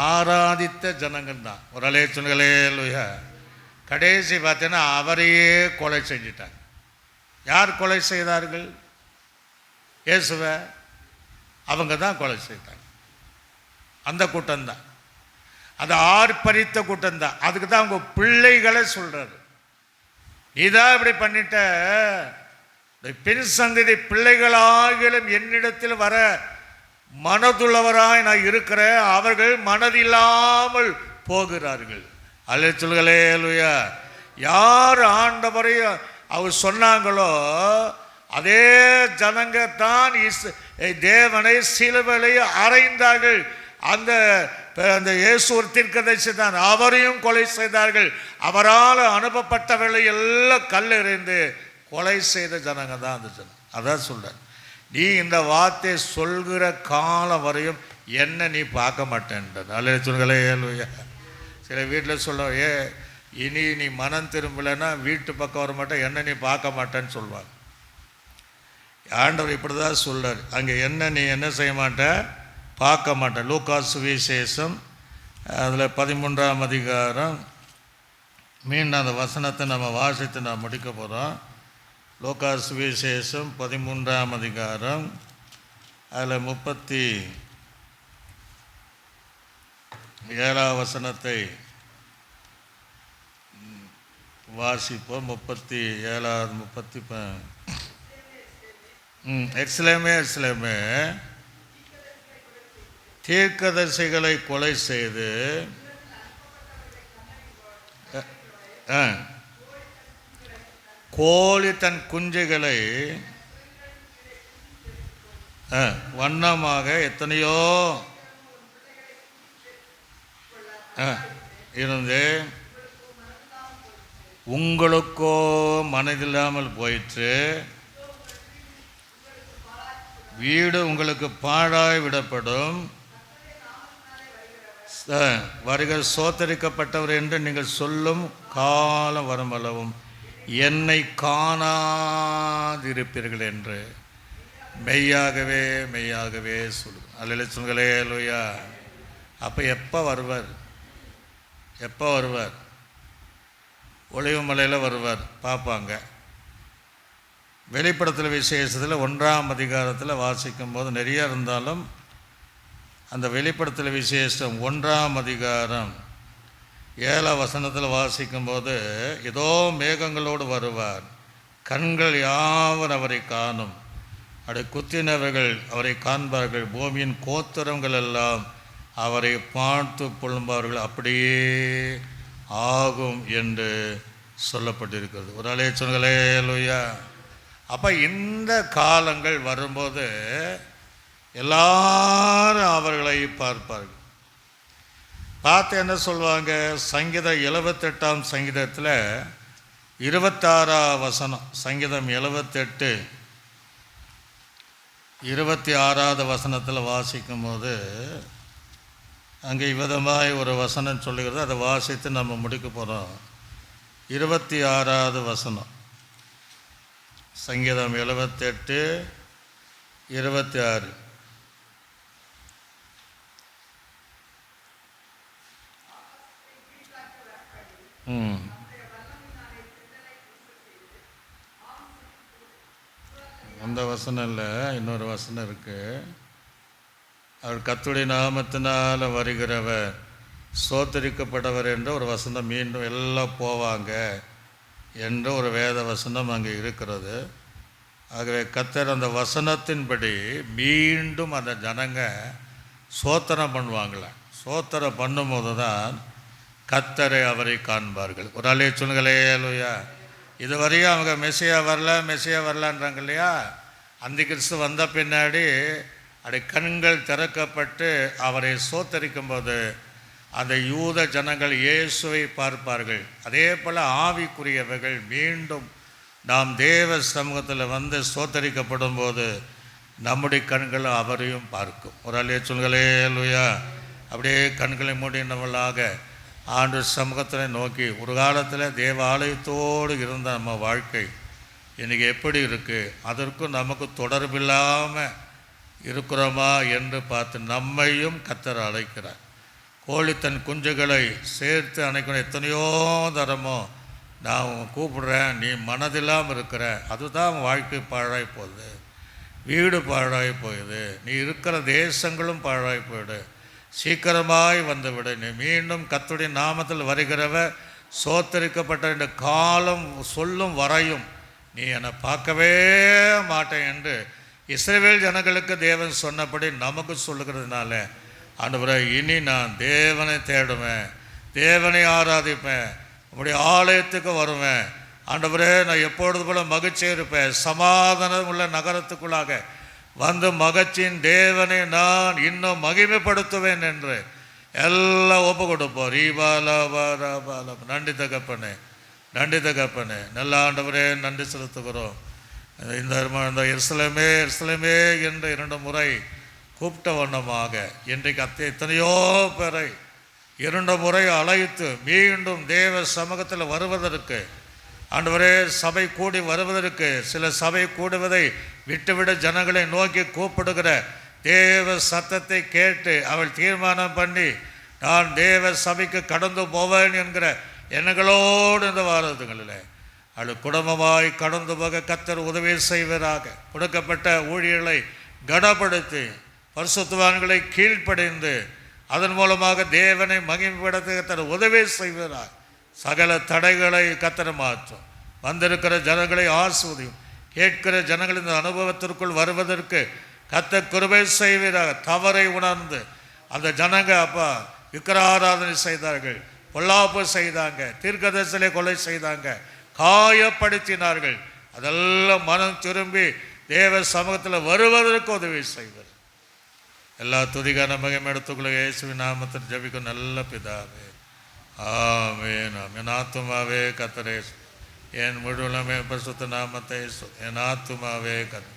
ஆராதித்த ஜனங்கள் தான். ஒரு அலேச்சுகளே லூயா. கடைசி பார்த்தீங்கன்னா அவரையே கொலை செஞ்சிட்டாங்க. யார் கொலை செய்தார்கள்? இயேசுவை அவங்க தான் கொலை செய்தாங்க. அந்த கூட்டம்தான், அது ஆர்ப்பரித்த கூட்டம்தான். அதுக்கு தான் அவங்க பிள்ளைகளை சொல்றாரு, இதான் இப்படி பண்ணிட்ட பின் சந்ததி பிள்ளைகளாகிலும் என்னிடத்தில் வர மனதுள்ளவராய் நான் இருக்கிறேன், அவர்கள் மனதில்லாமல் போகிறார்கள். அல்லேலூயா. யார் ஆண்டவரை அவர் சொன்னாங்களோ அதே ஜனங்க தான் தேவனை சிலுவையிலே அறைந்தார்கள். அந்த இயேசு ஒரு தீர்க்கதரிசி தான், அவரையும் கொலை செய்தார்கள். அவரால் அனுப்பப்பட்டவர்களை எல்லாம் கல்லெறிந்து கொலை செய்த ஜனங்க தான் அந்த ஜனம். அதான் சொல்ற, நீ இந்த வார்த்தை சொல்கிற காலம் வரையும் என்ன நீ பார்க்க மாட்டேன்றது. அல்லேலூயா. சில வீட்டில் சொல்ல, இனி நீ மனம் திரும்பலைன்னா வீட்டு பக்கம் வர மாட்டேன், என்ன நீ பார்க்க மாட்டேன்னு சொல்லுவாங்க. ஆண்டவர் இப்படி தான் சொல்றார், அங்கே என்ன நீ என்ன செய்ய மாட்டேன், பார்க்க மாட்டேன். லூக்கா சுவிசேஷம் அதில் 13ஆம் அதிகாரம், மீண்டும் அந்த வசனத்தை நம்ம வாசித்து நான் முடிக்க போகிறோம். லூக்கா சுவிசேஷம் 13ஆம் அதிகாரம் அதில் 37ஆம் வசனத்தை வாசிப்போம். 37 எருசலேமே எருசலேமே, தீர்க்கதரிசிகளை கொலை செய்து கோழி தன் குஞ்சுகளை வண்ணமாக எத்தனையோ இருந்து உங்களுக்கோ மனதில்லாமல் போயிற்று, வீடு உங்களுக்கு பாழாய் விடப்படும், வருகிற சோத்தரிக்கப்பட்டவர் என்று நீங்கள் சொல்லும் காலம் வருமளவும் என்னை காணாதிருப்பீர்கள் என்று மெய்யாகவே மெய்யாகவே சொல்லுங்கள். அல்லேலூயா. அப்போ எப்போ வருவார்? எப்போ வருவார்? ஒளிவு மலையில் வருவார், பார்ப்பாங்க. வெளிப்படத்தில் விசேஷத்தில் 1ஆம் அதிகாரத்தில் வாசிக்கும் போது நிறைய இருந்தாலும், அந்த வெளிப்படத்தில் விசேஷம் 1ஆம் அதிகாரம் 7ஆம் வசனத்தில் வாசிக்கும்போது, ஏதோ மேகங்களோடு வருவார், கண்கள் யாவர் அவரை காணும், அப்படி குத்தினவர்கள் அவரை காண்பார்கள், பூமியின் கோத்திரங்கள் எல்லாம் அவரை பார்த்து புலம்பார்கள், அப்படியே ஆகும் என்று சொல்லப்பட்டிருக்கிறது. ஒரு அலேச்சங்களே லூயா. அப்போ இந்த காலங்கள் வரும்போது எல்லாரும் அவர்களை பார்ப்பார்கள். பார்த்து என்ன சொல்லுவாங்க? சங்கீதம் 78ஆம் சங்கீதத்தில் 26ஆம் வசனம், சங்கீதம் 78 26ஆவது வசனத்தில் வாசிக்கும் போது அங்கே விதமாய் ஒரு வசனம் சொல்லுகிறது. அதை வாசித்து நம்ம முடிக்க போகிறோம். 26ஆவது வசனம், சங்கீதம் 78 26. அந்த வசனம் இல்லை, இன்னொரு வசனம் இருக்குது. அவர் கர்த்தருடைய நாமத்தினால் வருகிறவர் சோத்தரிக்கப்பட்டவர் என்ற ஒரு வசனம் மீண்டும் எல்லாம் போவாங்க என்ற ஒரு வேத வசனம் அங்கே இருக்கிறது. ஆகவே கர்த்தர் அந்த வசனத்தின்படி மீண்டும் அந்த ஜனங்க சோத்திரம் பண்ணுவாங்களே. சோத்திரம் பண்ணும்போது தான் கர்த்தரை அவரை காண்பார்கள். ஒரு ஆளே சொல்லுங்களே லூயா. இதுவரையும் அவங்க மெசியா வரலான்றாங்க இல்லையா? அந்த கிறிஸ்து வந்த பின்னாடி அப்படி கண்கள் திறக்கப்பட்டு அவரை சோத்தரிக்கும் போது அந்த யூத ஜனங்கள் இயேசுவை பார்ப்பார்கள். அதே போல் ஆவிக்குரியவர்கள் மீண்டும் நாம் தேவ சமூகத்தில் வந்து சோத்தரிக்கப்படும் போது நம்முடைய கண்கள் அவரையும் பார்க்கும். ஒரு ஆளே சொல்லுங்களே லூயா. அப்படியே கண்களை மூடினவளாக ஆண்டு சமூகத்தில் நோக்கி, ஒரு காலத்தில் தேவ ஆலயத்தோடு இருந்த நம்ம வாழ்க்கை இன்றைக்கி எப்படி இருக்குது, அதற்கும் நமக்கு தொடர்பில்லாமல் இருக்கிறோமா என்று பார்த்து நம்மையும் கர்த்தர் அழைக்கிறார். கோழி தன் குஞ்சுகளை சேர்த்து அணைக்கணும். எத்தனையோ தரமோ நான் கூப்பிடுறேன், நீ மனதில்லாமல் இருக்கிற, அதுதான் வாழ்க்கை பாழாய் போகுது. வீடு பாழாய் போகுது, நீ இருக்கிற தேசங்களும் பாழாய் போயிடு. சீக்கிரமாய் வந்துவிடு. நீ மீண்டும் கர்த்தருடைய நாமத்தில் வருகிறவ சோத்தரிக்கப்பட்ட இந்த காலம் சொல்லும் வரையும் நீ என்னை பார்க்கவே மாட்டேன் என்று இஸ்ரவேல் ஜனங்களுக்கு தேவன் சொன்னபடி நமக்கு சொல்லுகிறதுனால, ஆண்டவரே, இனி நான் தேவனை தேடுவேன், தேவனை ஆராதிப்பேன், உங்களுடைய ஆலயத்துக்கு வருவேன். ஆண்டவரே, நான் எப்பொழுது போல மகிழ்ச்சியாக இருப்பேன். சமாதானம் உள்ள நகரத்துக்குள்ளாக வந்து மகிழ்ச்சியின் தேவனை நான் இன்னும் மகிமைப்படுத்துவேன் என்று எல்லாம் ஒப்பு கொடுப்போம். ரீபாலாபாலாபாலம். நன்றி தகப்பனே, நன்றி தகப்பனே. நல்ல ஆண்டவரே, நன்றி செலுத்துகிறோம். இந்த எருசலேமே எருசலேமே என்று 2 முறை கூப்பிட்ட வண்ணமாக இன்றைக்கு எத்தனையோ பேரை 2 முறை அழைத்து மீண்டும் தேவ சமூகத்தில் வருவதற்கு, ஆண்டவரே, சபை கூடி வருவதற்கு, சில சபை கூடுவதை விட்டுவிட ஜனங்களை நோக்கி கூப்பிடுகிற தேவ சத்தத்தை கேட்டு அவள் தீர்மானம் பண்ணி நான் தேவ சபைக்கு கடந்து போவேன் என்கிற எண்ணங்களோடு இந்த வாரத்துகளில் அவள் குடும்பமாய் கடந்து போக கர்த்தர் உதவி செய்வதாக. கொடுக்கப்பட்ட ஊழியர்களை கனப்படுத்தி பரிசுத்தவான்களை கீழ்ப்படைந்து அதன் மூலமாக தேவனை மகிமைப்படுத்த கர்த்தர் உதவி செய்வதாக. சகல தடைகளை கர்த்தர் மாற்றும். வந்திருக்கிற ஜனங்களை ஆசீர்வதியும். கேட்கிற ஜனங்கள் இந்த அனுபவத்திற்குள் வருவதற்கு கர்த்தர் கிருபை செய்வதாக. தவறை உணர்ந்து அந்த ஜனங்க அப்பா விக்கிராராதனை செய்தார்கள், பொல்லாப்பு செய்தாங்க, தீர்க்கதரிசனை கொலை செய்தாங்க, காயப்படுத்தினார்கள். அதெல்லாம் மனம் திரும்பி தேவ சமூகத்தில் வருவதற்கு உதவி செய்வார். எல்லா துதிகான மகிமை எடுத்துக்கொள்ள இயேசுவின் நாமத்தில் ஜெபிக்கும் நல்ல பிதாவே, ஆமென். என் ஆத்துமாவே கர்த்தரை, என் முழுவலுமே பரிசுத்த நாமத்தை, என் ஆத்துமாவே கர்த்தர்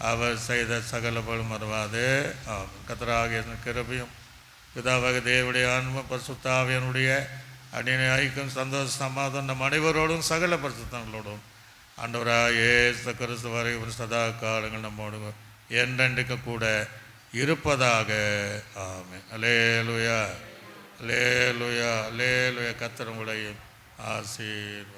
அவர் செய்த சகல பலும் மறவாதே. ஆமென். கர்த்தராகிய கிருபையும் பிதாவாக தேவனுடைய ஆன்ம பரிசுத்த ஆவியானுடைய அடியை ஐக்கியம் சந்தோஷ சமாதானம் நம் அனைவரோடும் சகல பரிசுத்தங்களோடும் ஆண்டவராக இயேசு கிறிஸ்து வரை சதா காலங்கள் நம்மோடு என்றென்றைக்கு கூட இருப்பதாக. ஆமென். அல்லேலூயா, அல்லேலூயா, அல்லேலூயா. கர்த்தர் உங்களையும் ஆசீர்வதிப்பாராக.